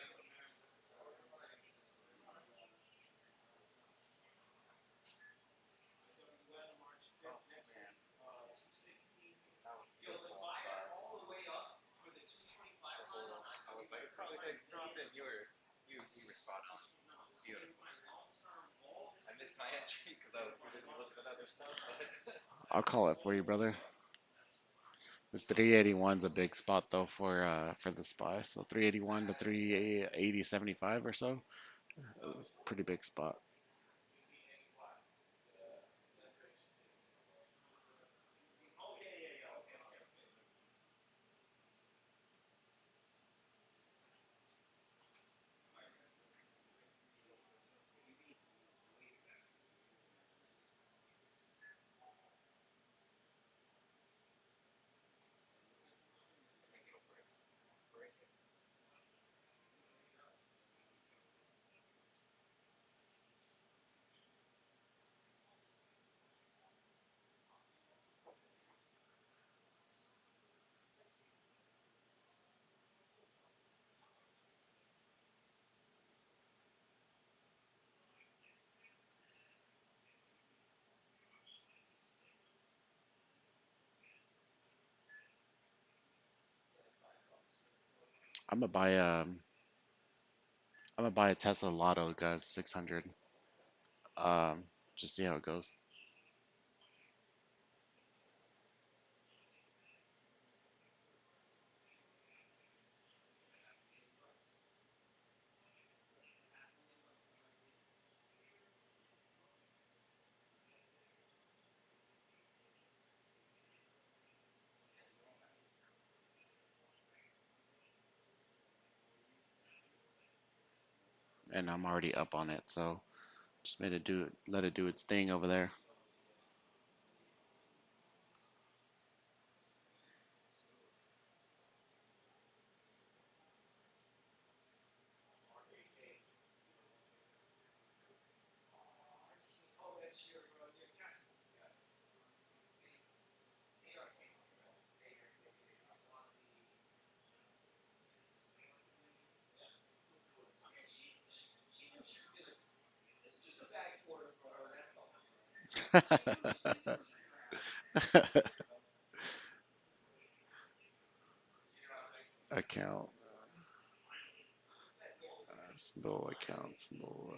I'll call it for you, brother. This 381's a big spot though for the SPY. So 381 to 380.75 or so. Pretty big spot. I'm gonna buy I'm gonna buy a Tesla Lotto, guys, 600. Um, just see how it goes. And I'm already up on it, so just made it do let it do its thing over there. Account, symbol account, symbol.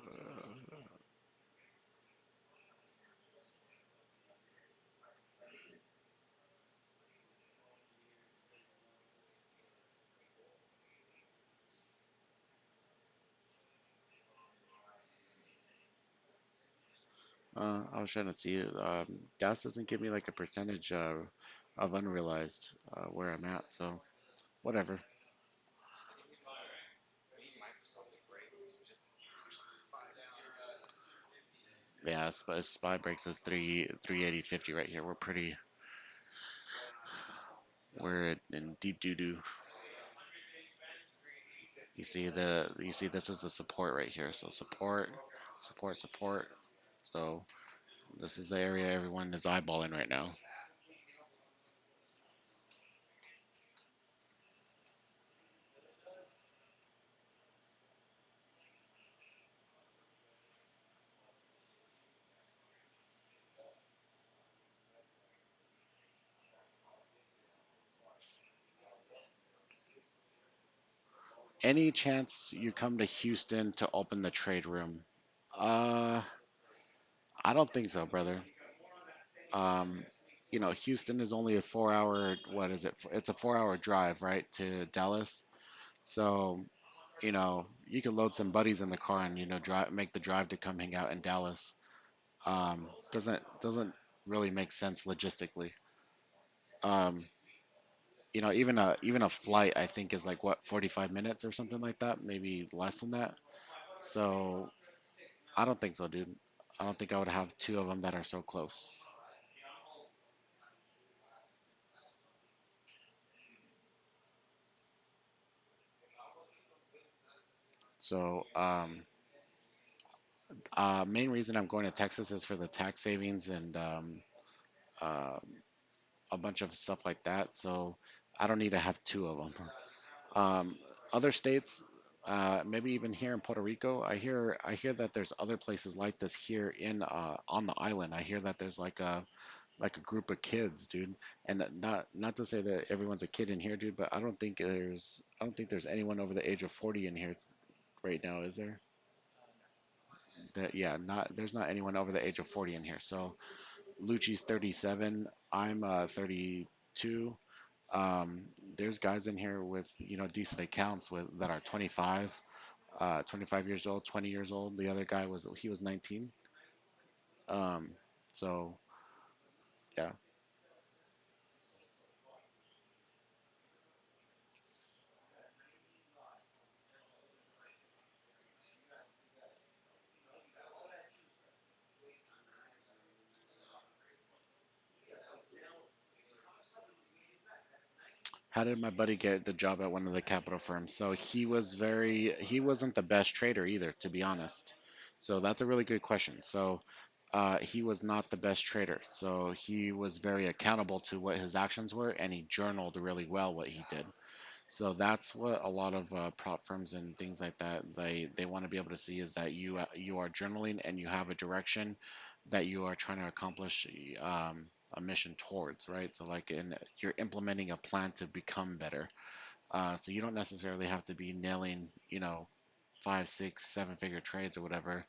I was trying to see it. Gas doesn't give me like a percentage of unrealized where I'm at, so whatever. Yeah, SPY breaks is 380.50 right here. We're in deep doo doo. You see this is the support right here. So support, support, support. So this is the area everyone is eyeballing right now. Any chance you come to Houston to open the trade room? Uh, I don't think so, brother. Um, Houston is only a 4 hour, what is it? It's a 4 hour drive, right, to Dallas. So, you can load some buddies in the car and, drive, make the drive to come hang out in Dallas. Doesn't really make sense logistically. Um, even a flight I think is like what 45 minutes or something like that, maybe less than that. So I don't think so, dude. I don't think I would have two of them that are so close. So main reason I'm going to Texas is for the tax savings and uh, a bunch of stuff like that. So I don't need to have two of them. Um, Other states, maybe even here in Puerto Rico, I hear that there's other places like this here in on the island. I hear that there's like a group of kids, dude. And not to say that everyone's a kid in here, dude, but I don't think there's anyone over the age of 40 in here right now, is there? Yeah, not there's not anyone over the age of 40 in here. So Lucci's 37, I'm 32. Um, there's guys in here with decent accounts with that are 25, 25 years old, 20 years old. The other guy was 19. Um, so yeah. How did my buddy get the job at one of the capital firms? So he wasn't the best trader either, to be honest. So that's a really good question. So he was not the best trader. So he was very accountable to what his actions were, and he journaled really well what he did. So that's what a lot of prop firms and things like that they want to be able to see is that you are journaling and you have a direction that you are trying to accomplish a mission towards, right? So like you're implementing a plan to become better. So you don't necessarily have to be nailing, five, six, seven-figure trades or whatever.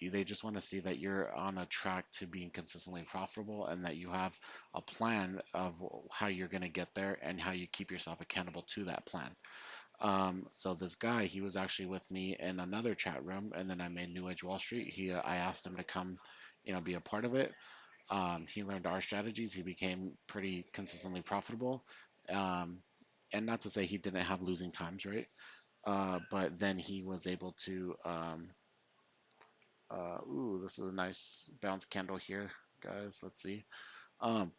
They just want to see that you're on a track to being consistently profitable and that you have a plan of how you're going to get there and how you keep yourself accountable to that plan. So this guy, he was actually with me in another chat room, and then I made New Age Wall Street. I asked him to come, be a part of it. He learned our strategies. He became pretty consistently profitable. Um, and not to say he didn't have losing times, right? But then he was able to. Ooh, this is a nice bounce candle here, guys. Let's see. Um,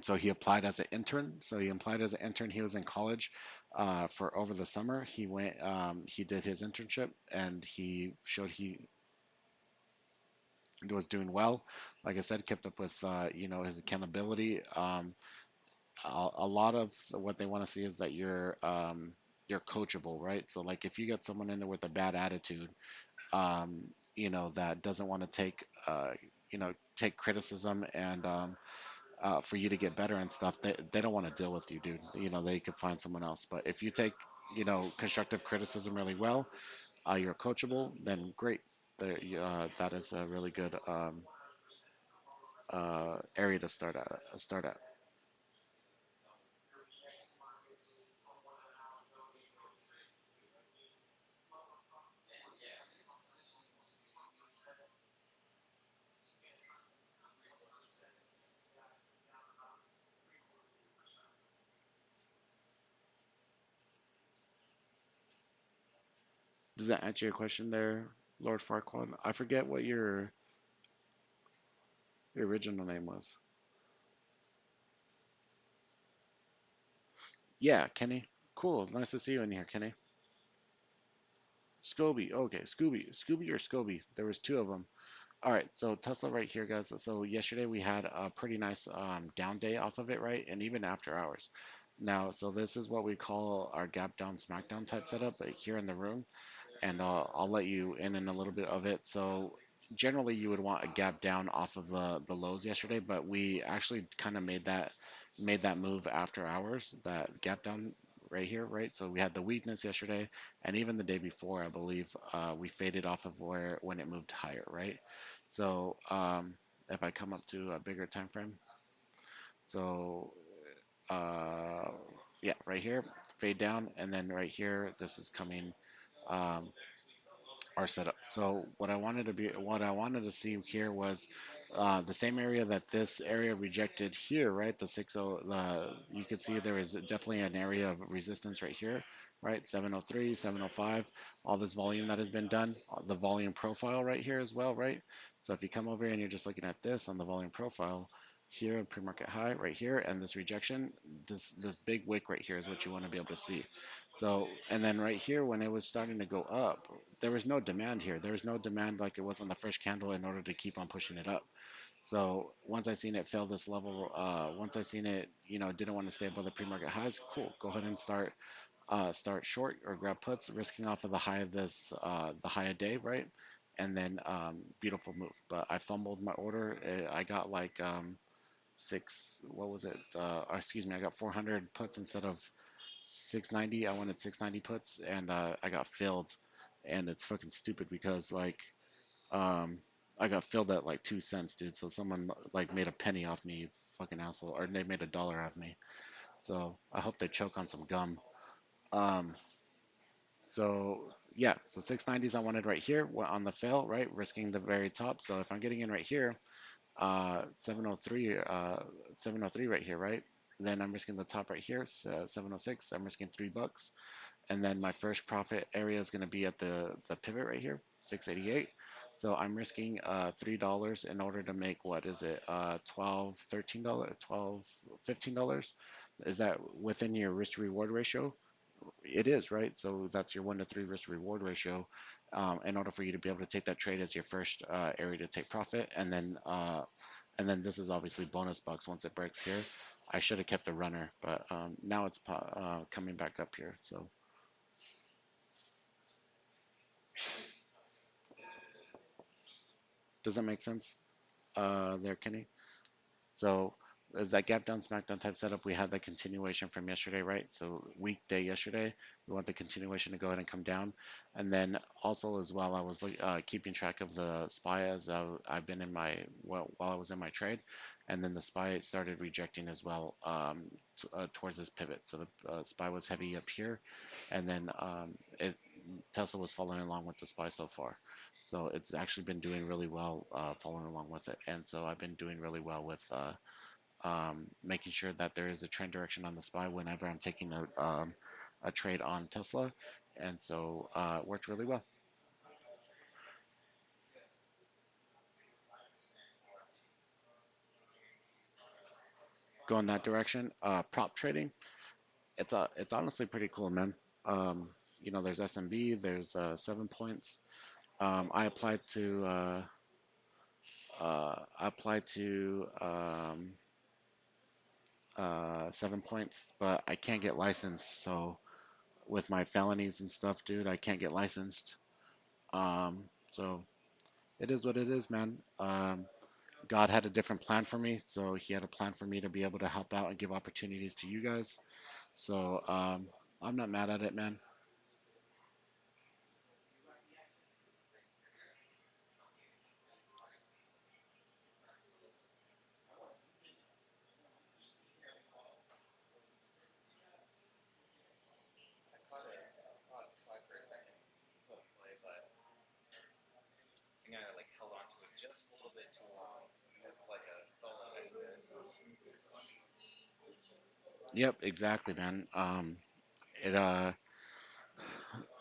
so he applied as an intern. So he applied as an intern. He was in college for over the summer. He did his internship and he showed he was doing well. Like I said, kept up with his accountability. A lot of what they want to see is that you're coachable, right? So like if you get someone in there with a bad attitude, that doesn't want to take criticism and for you to get better and stuff, they don't want to deal with you, dude. They could find someone else. But if you take, constructive criticism really well, you're coachable, then great. That is a really good area to start at. Does that answer your question there, Lord Farquaad? I forget what your original name was. Yeah, Kenny. Cool. Nice to see you in here, Kenny. Scobie. Okay, Scooby or Scoby. There was two of them. All right, so Tesla right here, guys. So yesterday we had a pretty nice down day off of it, right? And even after hours. Now, so this is what we call our gap down, smackdown type setup here in the room, and I'll let you in a little bit of it. So generally, you would want a gap down off of the lows yesterday, but we actually kind of made that move after hours, that gap down right here, right? So we had the weakness yesterday, and even the day before, I believe we faded off of where when it moved higher, right? So if I come up to a bigger time frame, so uh, yeah, right here, fade down, and then right here, this is coming. Um, our setup. So what I wanted to see here was the same area that this area rejected here, right? The 60, you could see there is definitely an area of resistance right here, right? 703, 705, all this volume that has been done, the volume profile right here as well, right? So if you come over here and you're just looking at this on the volume profile, here, pre-market high right here, and this rejection, this big wick right here is what you want to be able to see. So, and then right here, when it was starting to go up, there was no demand here. There was no demand like it was on the first candle in order to keep on pushing it up. So once I seen it fail this level, once I seen it, didn't want to stay above the pre-market highs, cool. Go ahead and start short or grab puts, risking off of the high of the high of day, right? And then beautiful move. But I fumbled my order. I got like what was it? Excuse me, I got 400 puts instead of 690. I wanted 690 puts, and I got filled, and it's fucking stupid because um, I got filled at like 2 cents, dude. So someone like made a penny off me, fucking asshole, or they made a dollar off me. So I hope they choke on some gum. Um, so yeah, so 690s I wanted right here on the fail, right, risking the very top. So if I'm getting in right here, 703 703 right here, right, then I'm risking the top right here, so 706, I'm risking $3, and then my first profit area is going to be at the pivot right here, 688. So I'm risking $3 in order to make, what is it, 12 $13, 12 $15. Is that within your risk to reward ratio? It is, right? So that's your 1 to 3 risk to reward ratio, in order for you to be able to take that trade as your first area to take profit. And then this is obviously bonus bucks once it breaks here. I should have kept a runner, but now it's coming back up here. So does that make sense there, Kenny? So as that gap down, smackdown type setup, we had the continuation from yesterday, right? So weekday yesterday, we want the continuation to go ahead and come down. And then also as well, I was keeping track of the SPY as I've been in my, while I was in my trade. And then the SPY started rejecting as well, towards this pivot. So the SPY was heavy up here. And then Tesla was following along with the SPY so far. So it's actually been doing really well, following along with it. And so I've been doing really well with making sure that there is a trend direction on the SPY whenever I'm taking a trade on Tesla. And so it worked really well. Go in that direction. Prop trading, it's honestly pretty cool, man. Um, there's SMB, there's 7 points. I applied to 7 points, but I can't get licensed. So with my felonies and stuff, dude, I can't get licensed. So it is what it is, man. God had a different plan for me, so He had a plan for me to be able to help out and give opportunities to you guys. So I'm not mad at it, man. Yep, exactly, man. It I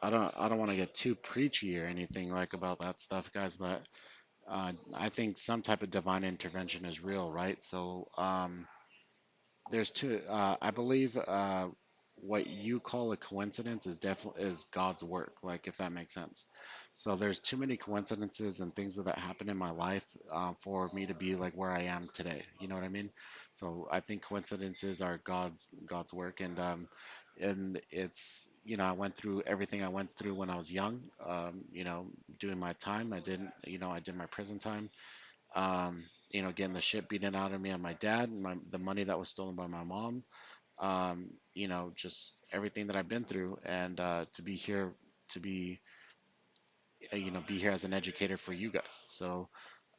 don't want to get too preachy or anything like about that stuff, guys, but I think some type of divine intervention is real, right? So there's two. I believe what you call a coincidence is definitely is God's work. Like, if that makes sense. So there's too many coincidences and things that happen in my life for me to be like where I am today. You know what I mean? So I think coincidences are God's work, and it's, I went through everything I went through when I was young. Doing my time. I did my prison time, getting the shit beaten out of me on my dad, the money that was stolen by my mom, just everything that I've been through, and to be here, to be here as an educator for you guys. So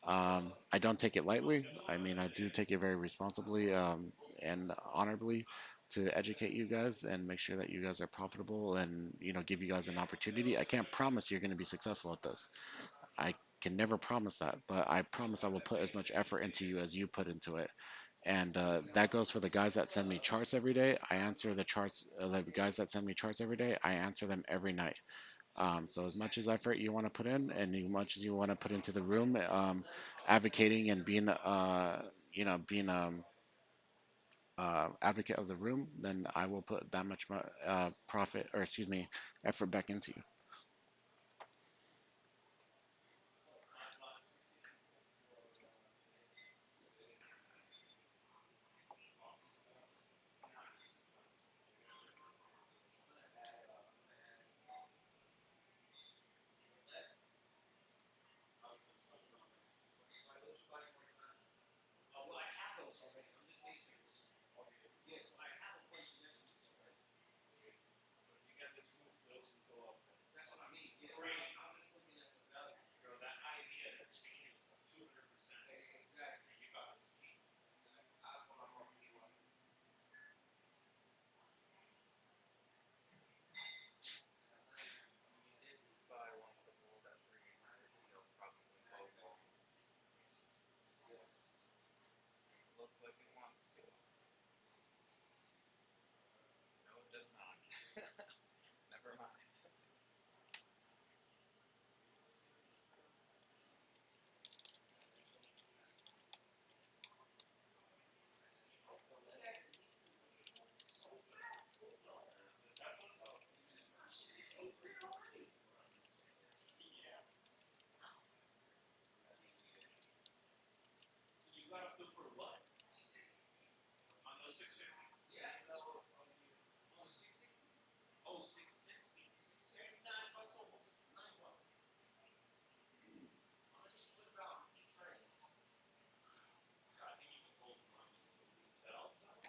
I don't take it lightly. I mean, I do take it very responsibly, and honorably to educate you guys and make sure that you guys are profitable and give you guys an opportunity. I can't promise you're going to be successful at this. I can never promise that, but I promise I will put as much effort into you as you put into it. And that goes for the guys that send me charts every day. I answer the charts. The guys that send me charts every day, I answer them every night. So as much as effort you want to put in, and as much as you want to put into the room, advocating and being, being advocate of the room, then I will put that much profit, or excuse me, effort back into you.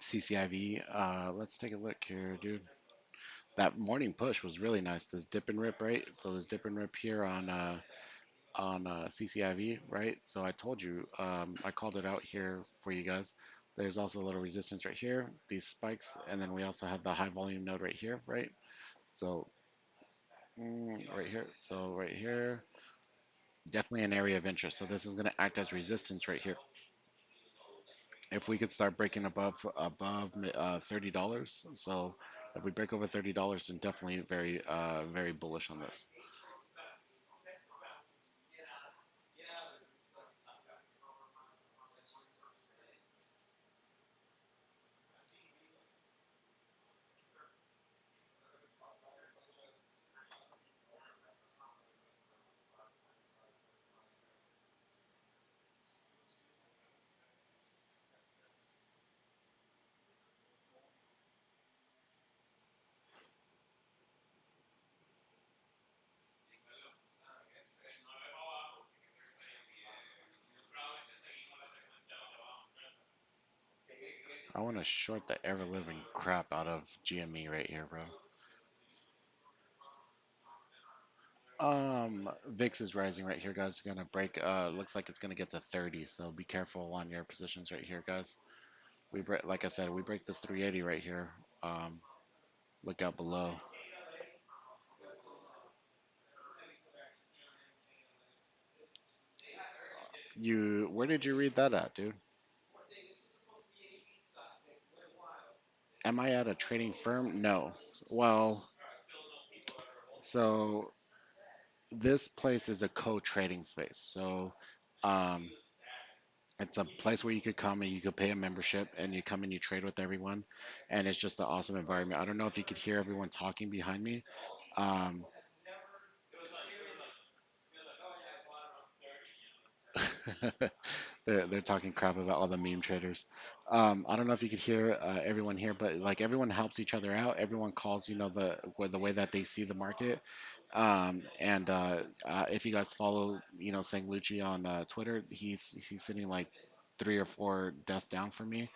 CCIV. Let's take a look here, dude. That morning push was really nice. This dip and rip, right? So this dip and rip here on CCIV, right? So I told you, I called it out here for you guys. There's also a little resistance right here, these spikes, and then we also have the high volume node right here, right? So right here, so right here, definitely an area of interest. So this is going to act as resistance right here. If we could start breaking above $30, so if we break over $30, then definitely very bullish on this. I want to short the ever living crap out of GME right here, bro. VIX is rising right here, guys. Gonna break. Looks like it's gonna get to 30. So be careful on your positions right here, guys. We break, like I said, we break this 380 right here. Um, look out below. Where did you read that at, dude? Am I at a trading firm? No. Well, so this place is a co-trading space. So, um, it's a place where you could come and you could pay a membership and you come and you trade with everyone, and it's just an awesome environment. I don't know if you could hear everyone talking behind me. Um, they're talking crap about all the meme traders. I don't know if you could hear everyone here, but like everyone helps each other out. Everyone calls, the way that they see the market. And if you guys follow, Sang Lucci on Twitter, he's sitting like 3 or 4 desks down from me,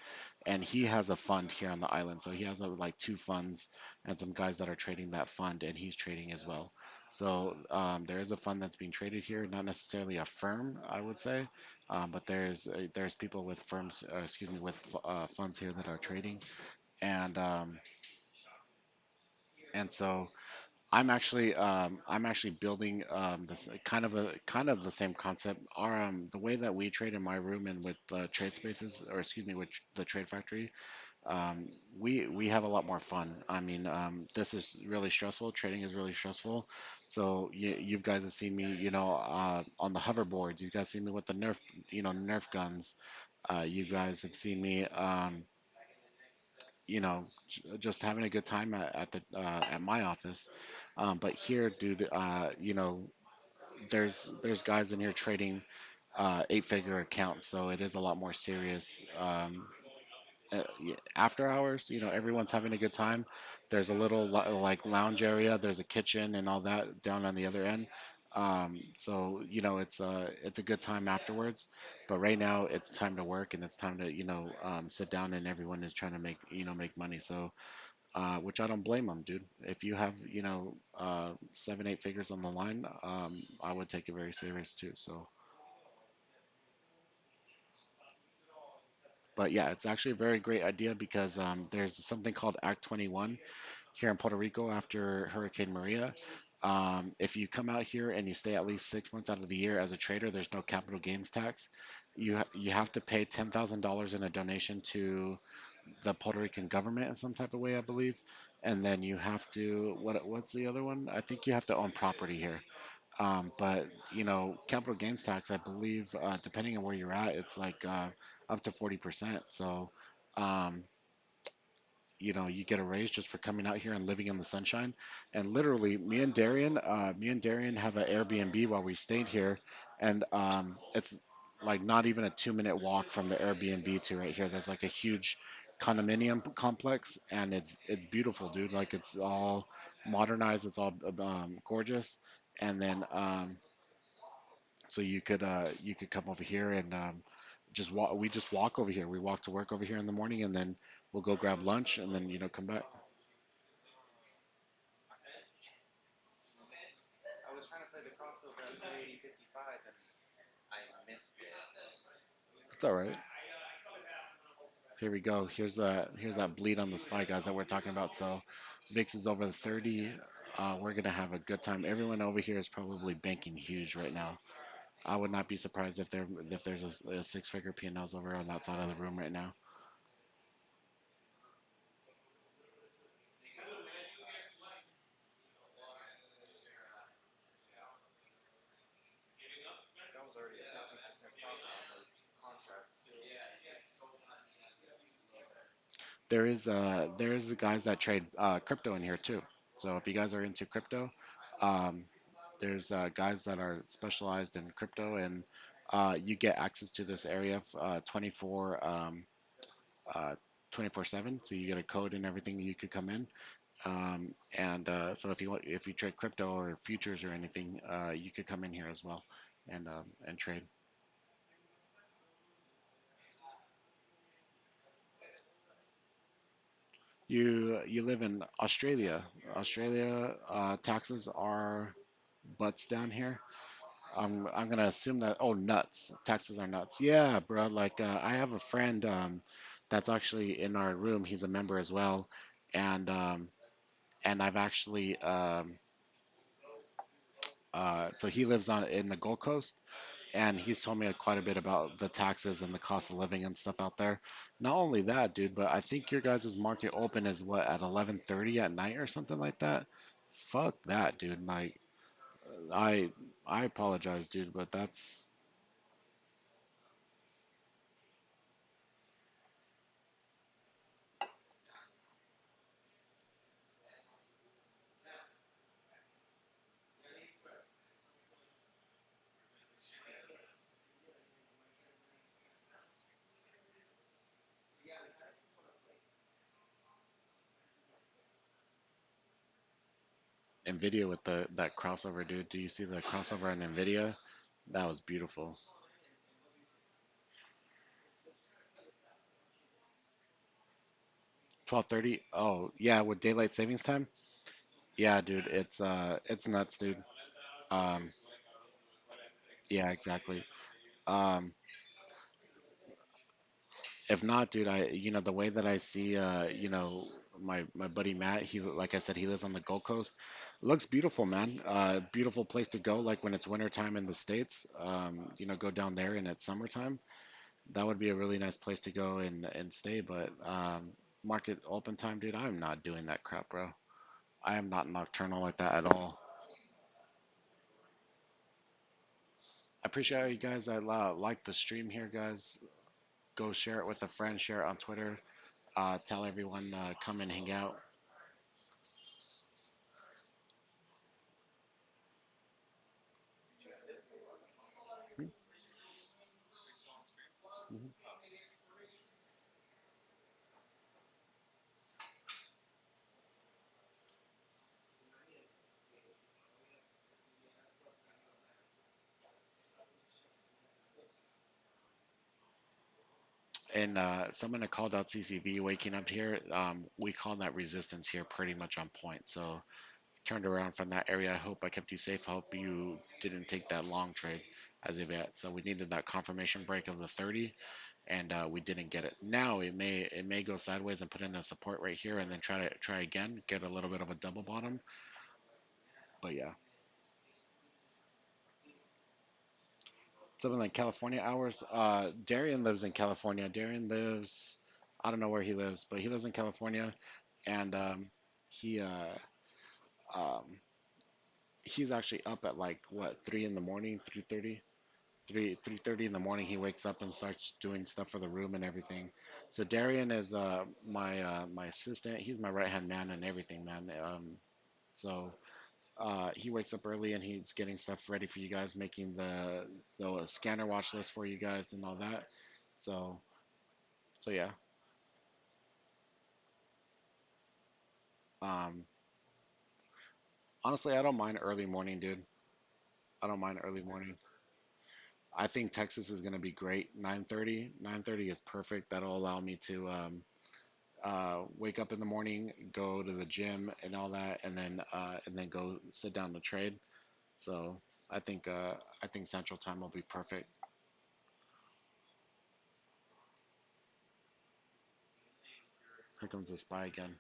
and he has a fund here on the island. So he has like 2 funds and some guys that are trading that fund, and he's trading as well. So there is a fund that's being traded here, not necessarily a firm, I would say, but there's people with firms, excuse me, with funds here that are trading. and so I'm actually building this kind of the same concept. Our the way that we trade in my room and with trade spaces, or excuse me, with the trade factory, um, we have a lot more fun. I mean, this is really stressful. Trading is really stressful. So you guys have seen me, on the hoverboards. You guys see me with the Nerf guns. You guys have seen me, just having a good time at my office. But here, dude, there's guys in here trading eight-figure accounts, so it is a lot more serious. After hours, everyone's having a good time. There's a little like lounge area. There's a kitchen and all that down on the other end. So it's a good time afterwards. But right now it's time to work and it's time to sit down, and everyone is trying to make money. So which I don't blame them, dude. If you have seven, eight figures on the line, I would take it very serious too. So, but yeah, it's actually a very great idea because there's something called Act 21 here in Puerto Rico after Hurricane Maria. If you come out here and you stay at least 6 months out of the year as a trader, there's no capital gains tax. You have to pay $10,000 in a donation to the Puerto Rican government in some type of way, I believe. And then you have to what's the other one? I think you have to own property here. But capital gains tax, I believe, depending on where you're at, it's like up to 40%. So um, you get a raise just for coming out here and living in the sunshine. And literally, me and Darian have an Airbnb while we stayed here, and it's like not even a 2-minute walk from the Airbnb to right here. There's like a huge condominium complex, and it's beautiful, dude. Like it's all modernized, it's all gorgeous, and then so you could come over here and just walk. We just walk over here. We walk to work over here in the morning, and then we'll go grab lunch, and then come back. It's all right. Here we go. Here's that bleed on the spy, guys, that we're talking about. So VIX is over 30. We're gonna have a good time. Everyone over here is probably banking huge right now. I would not be surprised if there's a six-figure P&Ls over on that side of the room right now. There is the guys that trade crypto in here too. So if you guys are into crypto, um, there's guys that are specialized in crypto, and you get access to this area uh, 24/7. So you get a code and everything. You could come in, and so if you trade crypto or futures or anything, you could come in here as well and trade. You live in Australia. Australia taxes are butts down here. I'm gonna assume that. Oh, nuts! Taxes are nuts. Yeah, bro. Like I have a friend that's actually in our room. He's a member as well, and I've actually so he lives on in the Gold Coast, and he's told me quite a bit about the taxes and the cost of living and stuff out there. Not only that, dude, but I think your guys' market open is what at 11:30 at night or something like that. Fuck that, dude. Like I I apologize, dude, but that's Nvidia with the that crossover, dude. Do you see the crossover on Nvidia? That was beautiful. 12:30. Oh yeah, with daylight savings time. Yeah, dude, it's nuts, dude. Um, yeah, exactly. Um, If not, dude, the way that I see, my buddy Matt, like I said, he lives on the Gold Coast. Looks beautiful, man. Beautiful place to go. Like when it's wintertime in the States, go down there and it's summertime. That would be a really nice place to go and stay. But market open time, dude, I'm not doing that crap, bro. I am not nocturnal like that at all. I appreciate you guys that like the stream here, guys. Go share it with a friend, share it on Twitter. Tell everyone come and hang out. Mhm. And someone had called out CCV waking up here. We call that resistance here pretty much on point. So turned around from that area. I hope I kept you safe. I hope you didn't take that long trade as of yet. So we needed that confirmation break of the 30, and we didn't get it. Now it may go sideways and put in a support right here, and then try again, get a little bit of a double bottom. But yeah, something like California hours. Darian lives in California. Darian lives. I don't know where he lives, but he lives in California, and he um, he's actually up at like what 3 in the morning, 3:30. 3:30 in the morning he wakes up and starts doing stuff for the room and everything. So Darian is my assistant. He's my right hand man and everything, man. So he wakes up early and he's getting stuff ready for you guys, making the scanner watch list for you guys and all that. So yeah. Um, Honestly, I don't mind early morning, dude. I don't mind early morning. I think Texas is gonna be great. 9:30. 9:30 is perfect. That'll allow me to wake up in the morning, go to the gym and all that, and then go sit down to trade. So I think Central Time will be perfect. Here comes the spy again.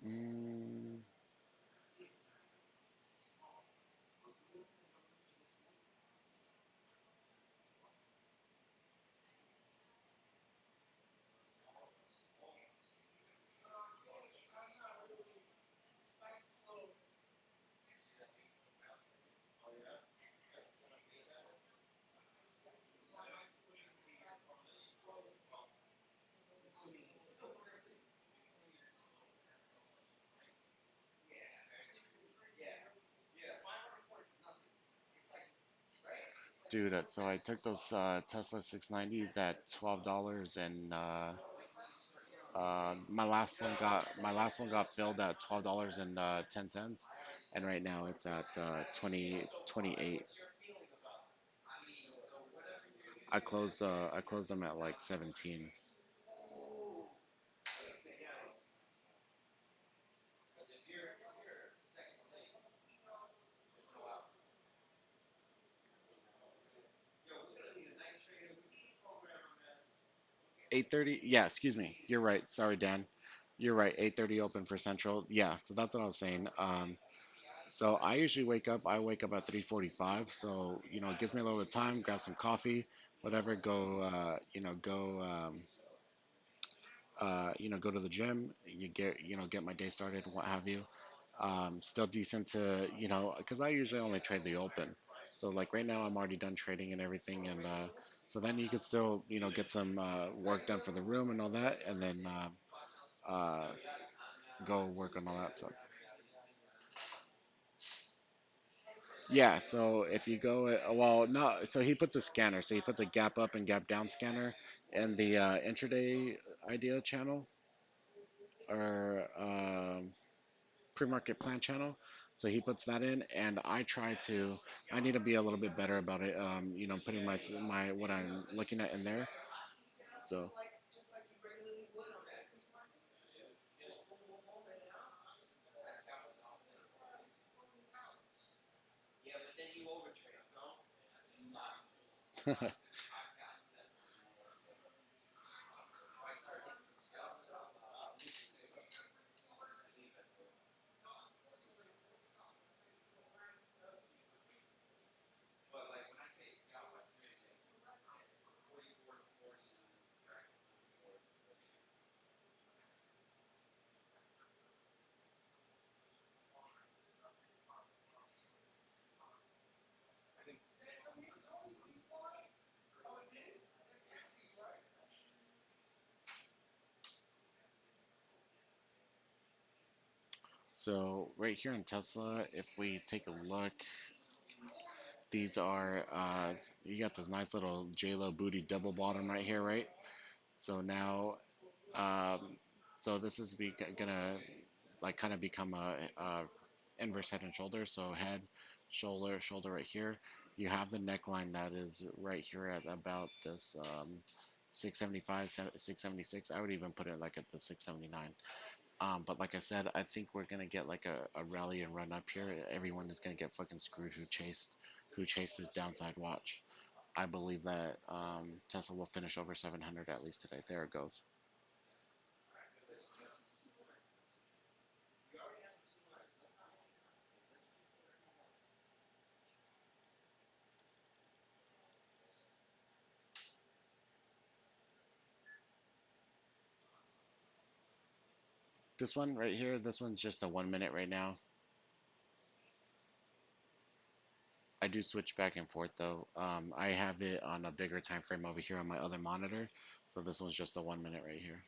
Mm, 'Dude, so I took those Tesla 690s at $12, and my last one got filled at $12.10, and right now it's at 20 28. I closed them at like 17. 8:30. Yeah, excuse me. You're right. Sorry, Dan. You're right. 8:30 open for Central. Yeah, so that's what I was saying. So I wake up at 3:45. So it gives me a little bit of time. Grab some coffee, whatever. Go to the gym. Get my day started, what have you. Still decent to because I usually only trade the open. So like right now, I'm already done trading and everything, and so then you could still get some work done for the room and all that, and then go work on all that stuff. Yeah, so if you go, well, no, so he puts a scanner. So he puts a gap up and gap down scanner in the intraday idea channel. our pre-market plan channel. So he puts that in, and I need to be a little bit better about it. Putting my what I'm looking at in there. So so right here in Tesla, if we take a look, these are you got this nice little J-Lo booty double bottom right here, right? So now, um, so this is gonna like kind of become a inverse head and shoulder. So head, shoulder, shoulder right here. You have the neckline that is right here at about this 675, 676. I would even put it like at the 679. But like I said, I think we're gonna get like a rally and run up here. Everyone is gonna get fucking screwed who chased this downside watch. I believe that Tesla will finish over 700 at least today. There it goes. This one right here, this one's just a 1 minute right now. I do switch back and forth though. I have it on a bigger time frame over here on my other monitor. So this one's just a 1 minute right here.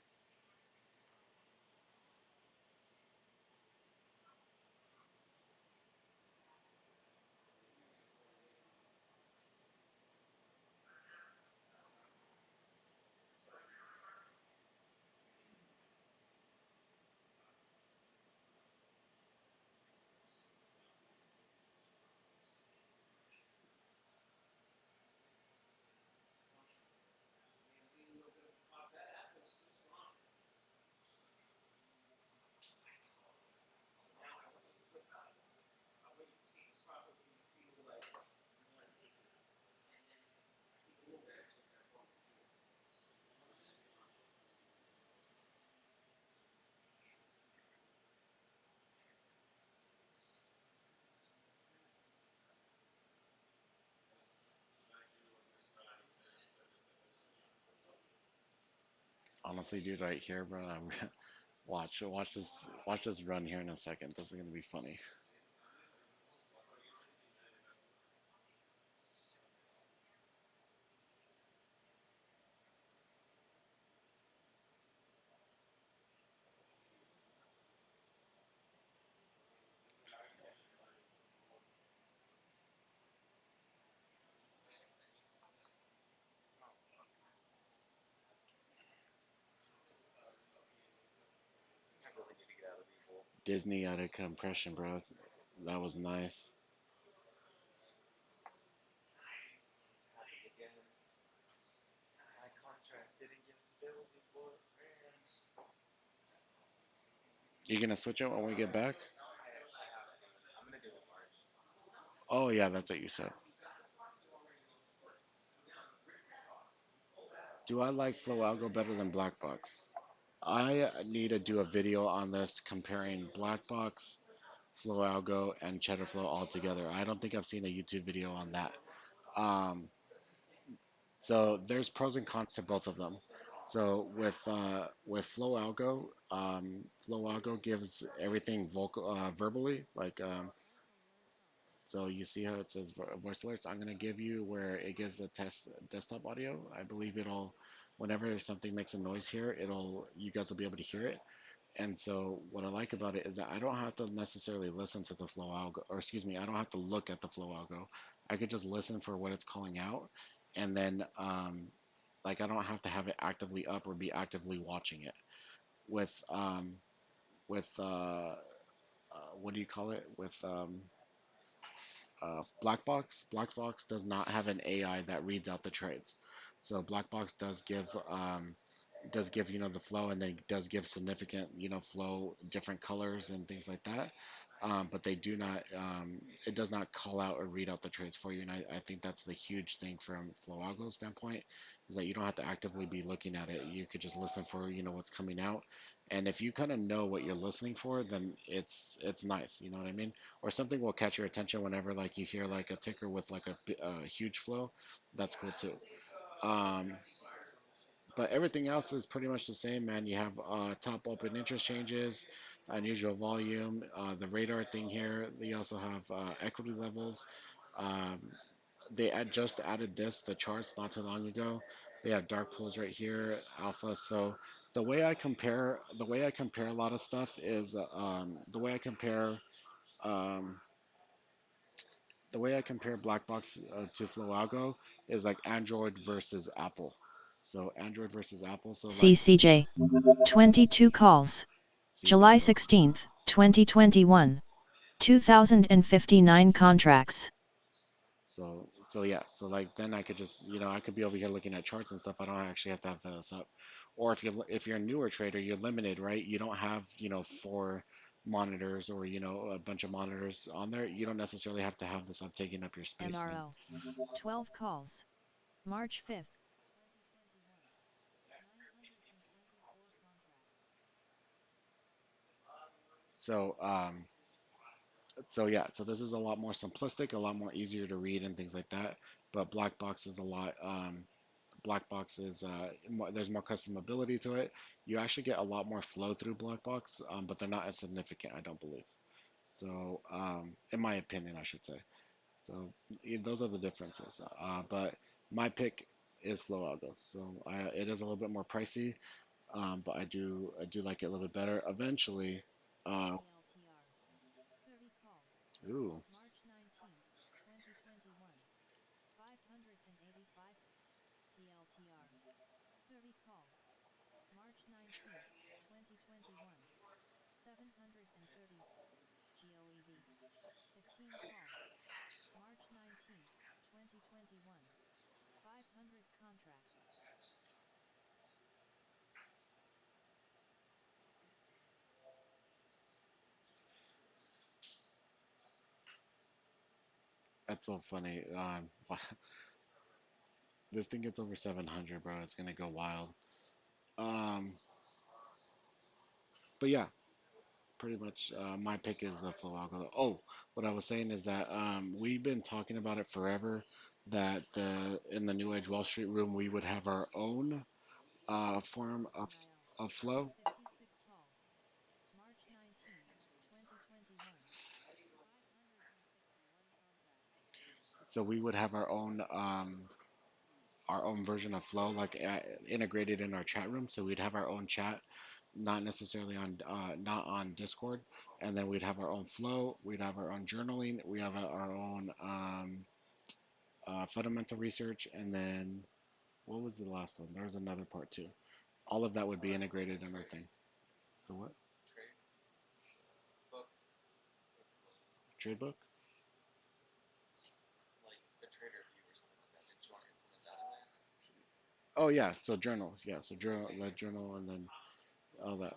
Honestly, dude, right here, bro. Watch this run here in a second. This is gonna be funny. Disney out of compression, bro. That was nice. You gonna switch it when we get back? Oh yeah, that's what you said. Do I like FlowAlgo better than BlackBox? I need to do a video on this comparing BlackBox, FlowAlgo, and CheddarFlow all together. I don't think I've seen a YouTube video on that. Um, so there's pros and cons to both of them. So with FlowAlgo, FlowAlgo gives everything verbally, like so you see how it says voice alerts. I'm gonna give you where it gives the test desktop audio. I believe it'll whenever something makes a noise here, you guys will be able to hear it. And so what I like about it is that I don't have to necessarily listen to the flow algo, or excuse me, I don't have to look at the flow algo. I could just listen for what it's calling out, and then like I don't have to have it actively up or be actively watching it. With with what do you call it? With BlackBox. BlackBox does not have an AI that reads out the trades. So BlackBox does give the flow, and then does give significant flow, different colors and things like that. But they do not it does not call out or read out the trades for you, and I think that's the huge thing from FlowAlgo's standpoint, is that you don't have to actively be looking at it. You could just listen for what's coming out, and if you kind of know what you're listening for, then it's nice, you know what I mean? Or something will catch your attention whenever like you hear like a ticker with like a huge flow. That's cool too. um, but everything else is pretty much the same, man. You have top open interest changes, unusual volume, the radar thing here. They also have equity levels. Um, they just added the charts not too long ago. They have dark pools right here, alpha. So the way I compare a lot of stuff is um, the way I compare BlackBox to FlowAlgo is like Android versus Apple. So Android versus Apple. So like,
CCJ. 22 calls.
see if that
July
works.
16th, 2021. 2059 contracts.
So yeah, so like then I could just I could be over here looking at charts and stuff. I don't actually have to have this up. Or if you're a newer trader, you're limited, right? You don't have four monitors or a bunch of monitors on there. You don't necessarily have to have this up taking up your space then.
MRO. 12 calls. March 5th, 2021. 924 contracts.
So yeah, so this is a lot more simplistic, a lot more easier to read and things like that. But black box is a lot. Black box is there's more customability to it. You actually get a lot more flow through black box, but they're not as significant, I don't believe. So in my opinion, I should say. So those are the differences. But my pick is FlowAlgo. So it is a little bit more pricey, but I do like it a little bit better. Eventually,
TLTR. 30 calls.
ooh,
March 19th, 2021. 585. TLTR. 30 calls. March 19th, 2021. 730. GOEV. 15 calls. March 19th, 2021. 500 contracts.
that's so funny. This thing gets over 700, bro. It's gonna go wild. Um, but yeah, pretty much my pick is the FlowAlgo. Oh, what I was saying is that we've been talking about it forever. That in the New Age Wall Street room we would have our own form
NIO.
of flow.
56 calls. March 19th, 2021. 561 contracts.
So we would have our own version of flow, like integrated in our chat room. So we'd have our own chat, not necessarily on not on Discord, and then we'd have our own flow. We'd have our own journaling. We have our own fundamental research, and then what was the last one? There was another part too. All of that would be integrated in our thing. The what? Trade book? Oh yeah, so journal. Yeah, so journal, like journal, and then all that.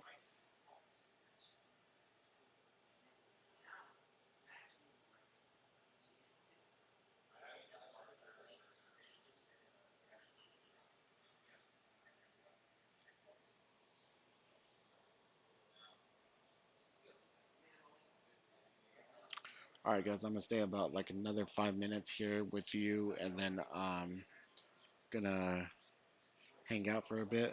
All right, guys, I'm gonna stay about like another 5 minutes here with you, and then gonna hang out for a bit.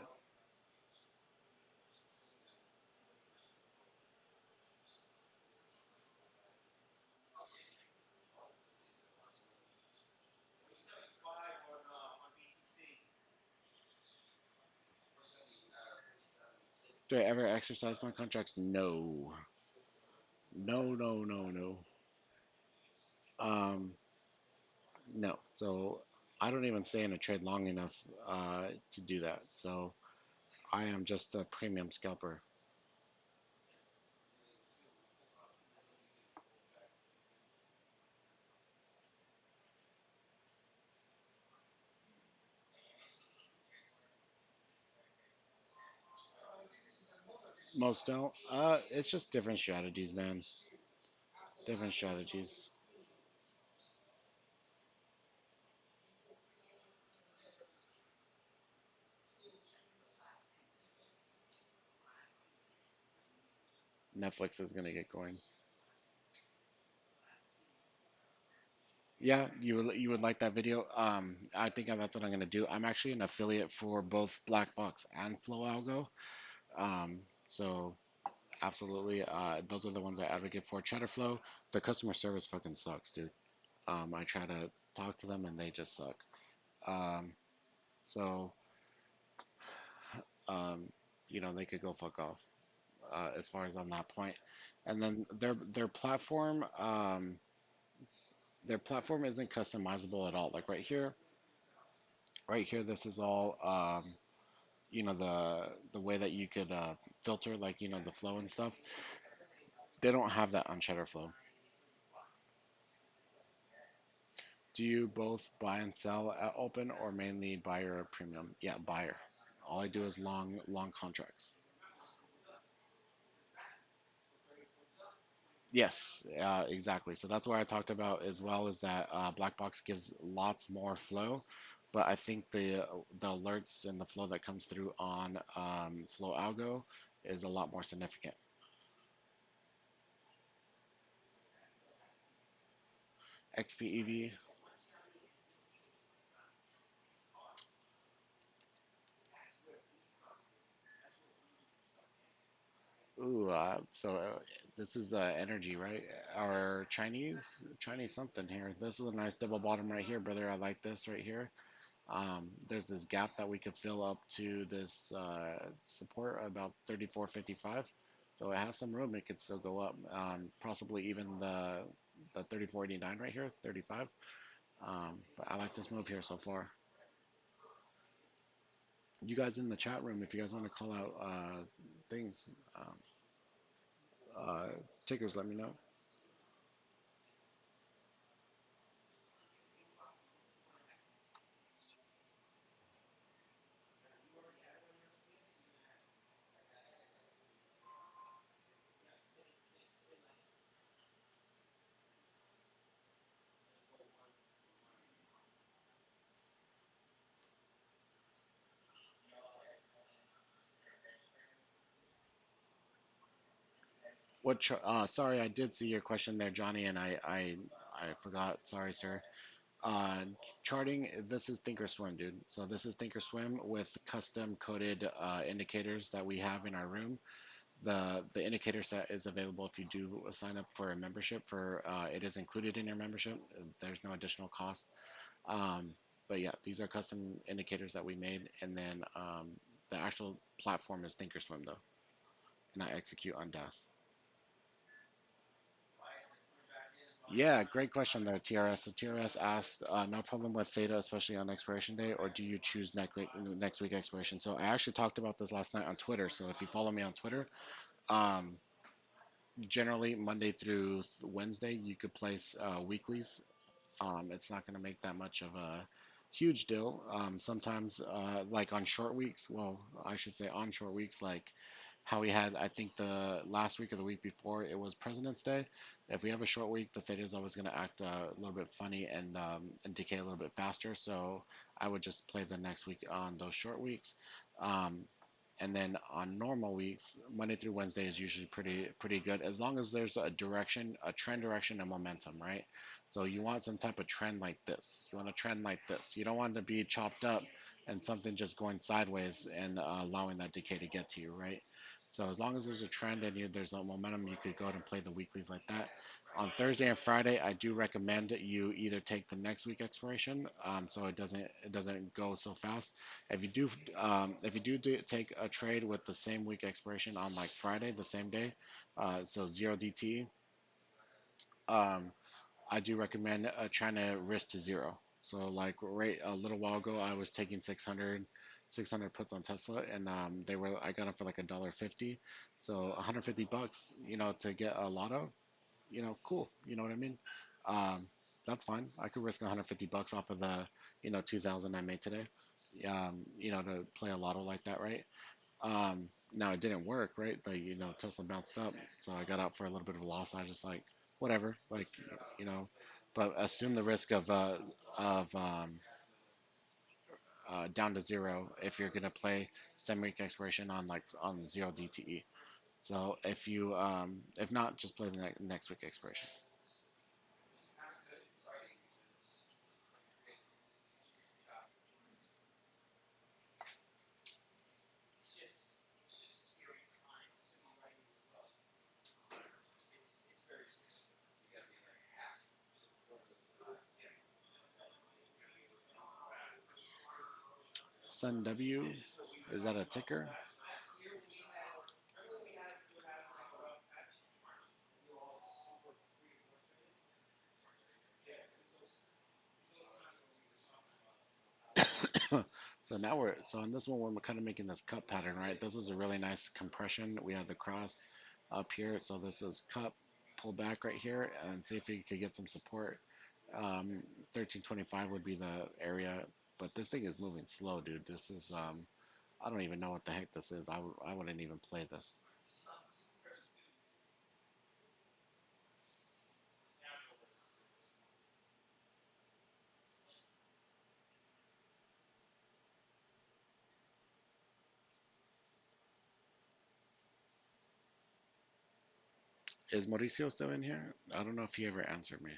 Do I ever exercise my contracts? No, no, no, no, no. Um, no. So I don't even stay in a trade long enough to do that. So I am just a premium scalper. Most don't. It's just different strategies, man. Different strategies. Netflix is gonna get going. Yeah, you would like that video. I think that's what I'm gonna do. I'm actually an affiliate for both BlackBox and FlowAlgo. So absolutely, those are the ones I advocate for. Cheddarflow, the customer service fucking sucks, dude. I try to talk to them and they just suck. Um, so um, they could go fuck off. As far as on that point, and then their platform isn't customizable at all. Like right here, this is all the way that you could filter, like the flow and stuff. They don't have that on Cheddarflow. Do you both buy and sell at open or mainly buyer or premium? Yeah, buyer. All I do is long contracts. Yes, exactly. So that's what I talked about as well, is that Black Box gives lots more flow, but I think the alerts and the flow that comes through on Flow Algo is a lot more significant. XPEV. Ooh, this is the energy, right? Or Chinese something here. This is a nice double bottom right here, brother. I like this right here. There's this gap that we could fill up to this support about 34.55. So it has some room. It could still go up. Possibly even the 34.89 right here, 35. But I like this move here so far. You guys in the chat room, if you guys want to call out things, um, uh, tickers, let me know. Sorry, I did see your question there, Johnny, and I forgot. Sorry, sir. Uh, Charting, this is Thinkorswim, dude. So this is Thinkorswim with custom coded indicators that we have in our room. The indicator set is available if you do sign up for a membership. For it is included in your membership. There's no additional cost. Um, but yeah, these are custom indicators that we made, and then the actual platform is Thinkorswim though, and I execute on DAS. Yeah, great question there, TRS. So TRS asked, no problem with theta, especially on expiration day, or do you choose next week expiration? So I actually talked about this last night on Twitter. So if you follow me on Twitter, um, generally Monday through Wednesday, you could place weeklies. It's not going to make that much of a huge deal. Sometimes, like on short weeks, well, I should say on short weeks, like how we had, I think the last week or the week before, it was President's Day. If we have a short week, the theta is always going to act a little bit funny and decay a little bit faster. So I would just play the next week on those short weeks. Um, and then on normal weeks, Monday through Wednesday is usually pretty good, as long as there's a direction, a trend direction, and momentum, right? So you want some type of trend like this. You want a trend like this. You don't want it to be chopped up and something just going sideways and allowing that decay to get to you, right? So as long as there's a trend and there's a momentum, you could go ahead and play the weeklies like that. On Thursday and Friday, I do recommend you either take the next week expiration, so it doesn't go so fast. If you do take a trade with the same week expiration on like Friday, the same day, so 0 DT, um, I do recommend trying to risk to zero. So like right a little while ago, I was taking 600 puts on Tesla, and I got them for like $1.50. So 150 bucks, to get a lotto, cool. You know what I mean? Um, that's fine. I could risk 150 bucks off of the 2,000 I made today. To play a lotto like that, right? Now it didn't work, right? Like, Tesla bounced up, so I got out for a little bit of a loss. I just like whatever, like, you know, but assume the risk of down to zero if you're gonna play semi-week expiration on like on zero DTE. So if not, just play the next week expiration. Sun W, is that a ticker? So now so on this one we're kind of making this cup pattern, right? This was a really nice compression. We had the cross up here, so this is cup, pull back right here, and see if you could get some support. 1325 would be the area, but this thing is moving slow, dude. This is I don't even know what the heck this is. I wouldn't even play this. Is Mauricio still in here? I don't know if he ever answered me.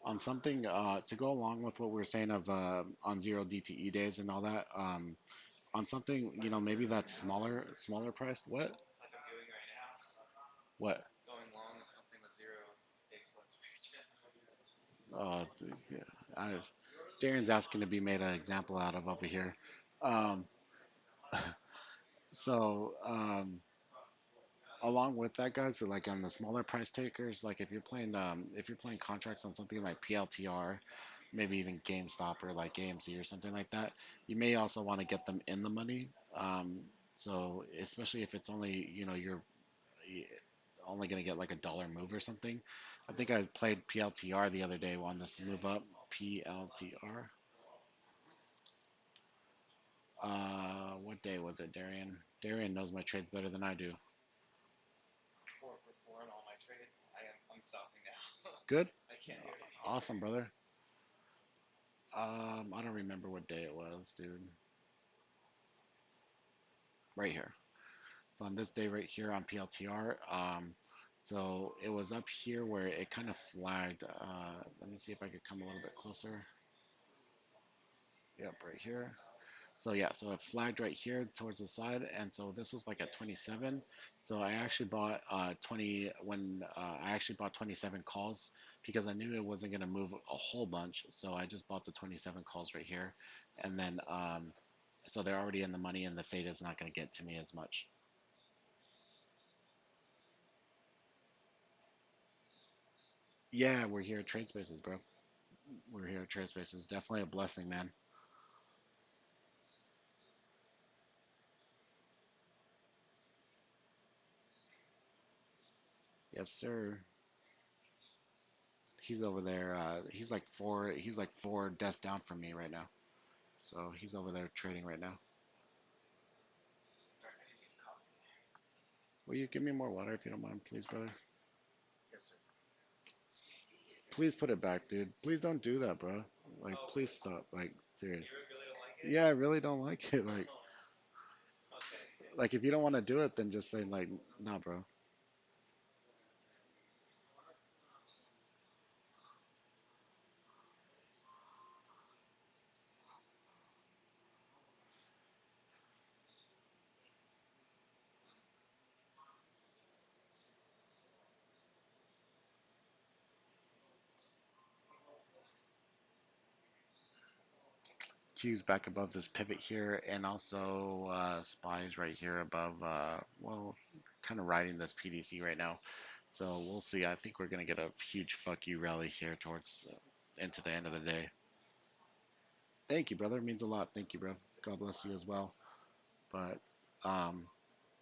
On something to go along with what we were saying of on zero DTE days and all that, on something, maybe that's smaller priced. What? Yeah, I, Darren's asking to be made an example out of over here. Um, so along with that, guys, so like on the smaller price takers, like if you're playing contracts on something like PLTR, maybe even GameStop or like AMC or something like that, you may also want to get them in the money. So especially if it's only you're only going to get like a dollar move or something. I think I played PLTR the other day on this move up. PLTR. What day was it, Darian? Darian knows my trades better than I do. Good. Awesome, brother. I don't remember what day it was, dude. Right here. So on this day right here on PLTR, so it was up here where it kind of flagged. Let me see if I could come a little bit closer. Yep, right here. So yeah, so it flagged right here towards the side, and so this was like at 27. So I actually bought 20 when I actually bought 27 calls because I knew it wasn't going to move a whole bunch. So I just bought the 27 calls right here, and then so they're already in the money, and the theta is not going to get to me as much. Yeah, we're here at Trade Spaces, bro. We're here at Trade Spaces. Definitely a blessing, man. Yes, sir. He's over there. He's like four desks down from me right now. So he's over there trading right now. Will you give me more water if you don't mind, please, brother? Please put it back, dude. Please don't do that, bro. Like, please stop. Like, serious. Yeah, I really don't like it. Like if you don't want to do it, then just say like, nah, bro. Q's back above this pivot here, and also SPY's right here above, well, kind of riding this PDC right now. So we'll see. I think we're going to get a huge fuck you rally here towards into the end of the day. Thank you, brother. It means a lot. Thank you, bro. God bless you as well. But um,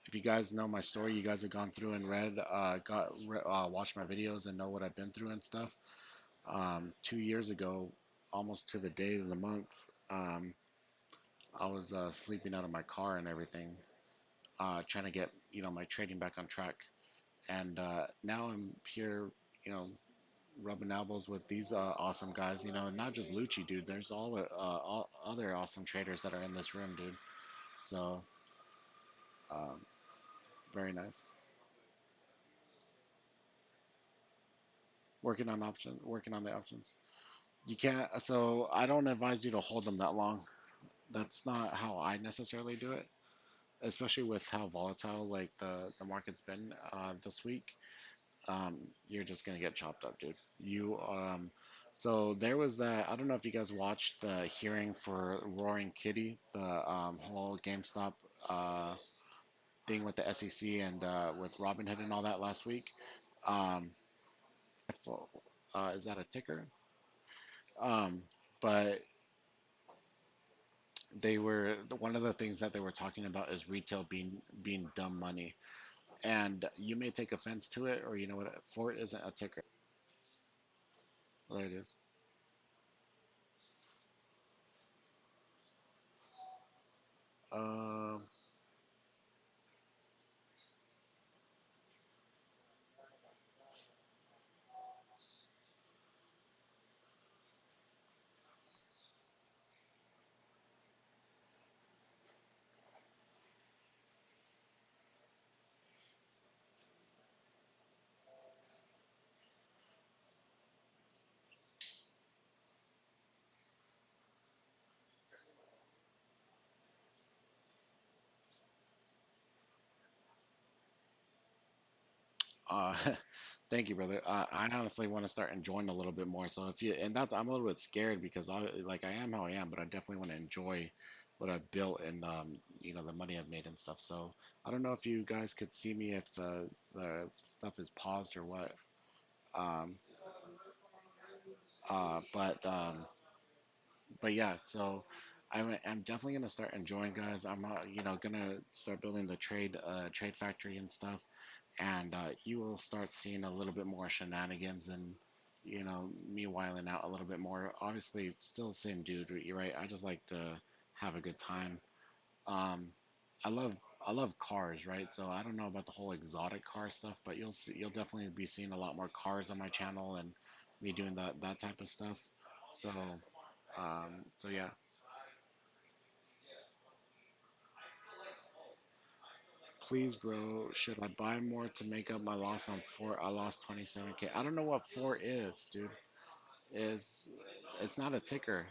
if you guys know my story, you guys have gone through and watched my videos and know what I've been through and stuff. 2 years ago, almost to the day of the month, um, I was sleeping out of my car and everything, trying to get my trading back on track. And now I'm here, you know, rubbing elbows with these awesome guys. Not just Lucci, dude. There's all other awesome traders that are in this room, dude. So um, very nice. Working on the options. You can't. So I don't advise you to hold them that long. That's not how I necessarily do it, especially with how volatile like the market's been this week. You're just gonna get chopped up, dude. So there was that. I don't know if you guys watched the hearing for Roaring Kitty, the whole GameStop uh, thing with the SEC and with Robinhood and all that last week. Um, is that a ticker? Um, but one of the things that they were talking about is retail being dumb money, and you may take offense to it, or you know what? Fort isn't a ticker. There it is. Um, Uh, thank you, brother. I honestly want to start enjoying a little bit more. So if you, and that's, I'm a little bit scared because I am how I am, but I definitely want to enjoy what I've built and the money I've made and stuff. So I don't know if you guys could see me if the stuff is paused or what. Um, but yeah, so I'm definitely gonna start enjoying, guys. I'm gonna start building the trade factory and stuff, and you will start seeing a little bit more shenanigans and me wiling out a little bit more. Obviously, it's still the same dude. You're right. I just like to have a good time. Um, I love I love cars, right? So I don't know about the whole exotic car stuff, but you'll definitely be seeing a lot more cars on my channel and me doing that type of stuff. So so yeah, please grow. Should I buy more to make up my loss on Fort? I lost 27K. I don't know what Fort is, dude. Is It's not a ticker.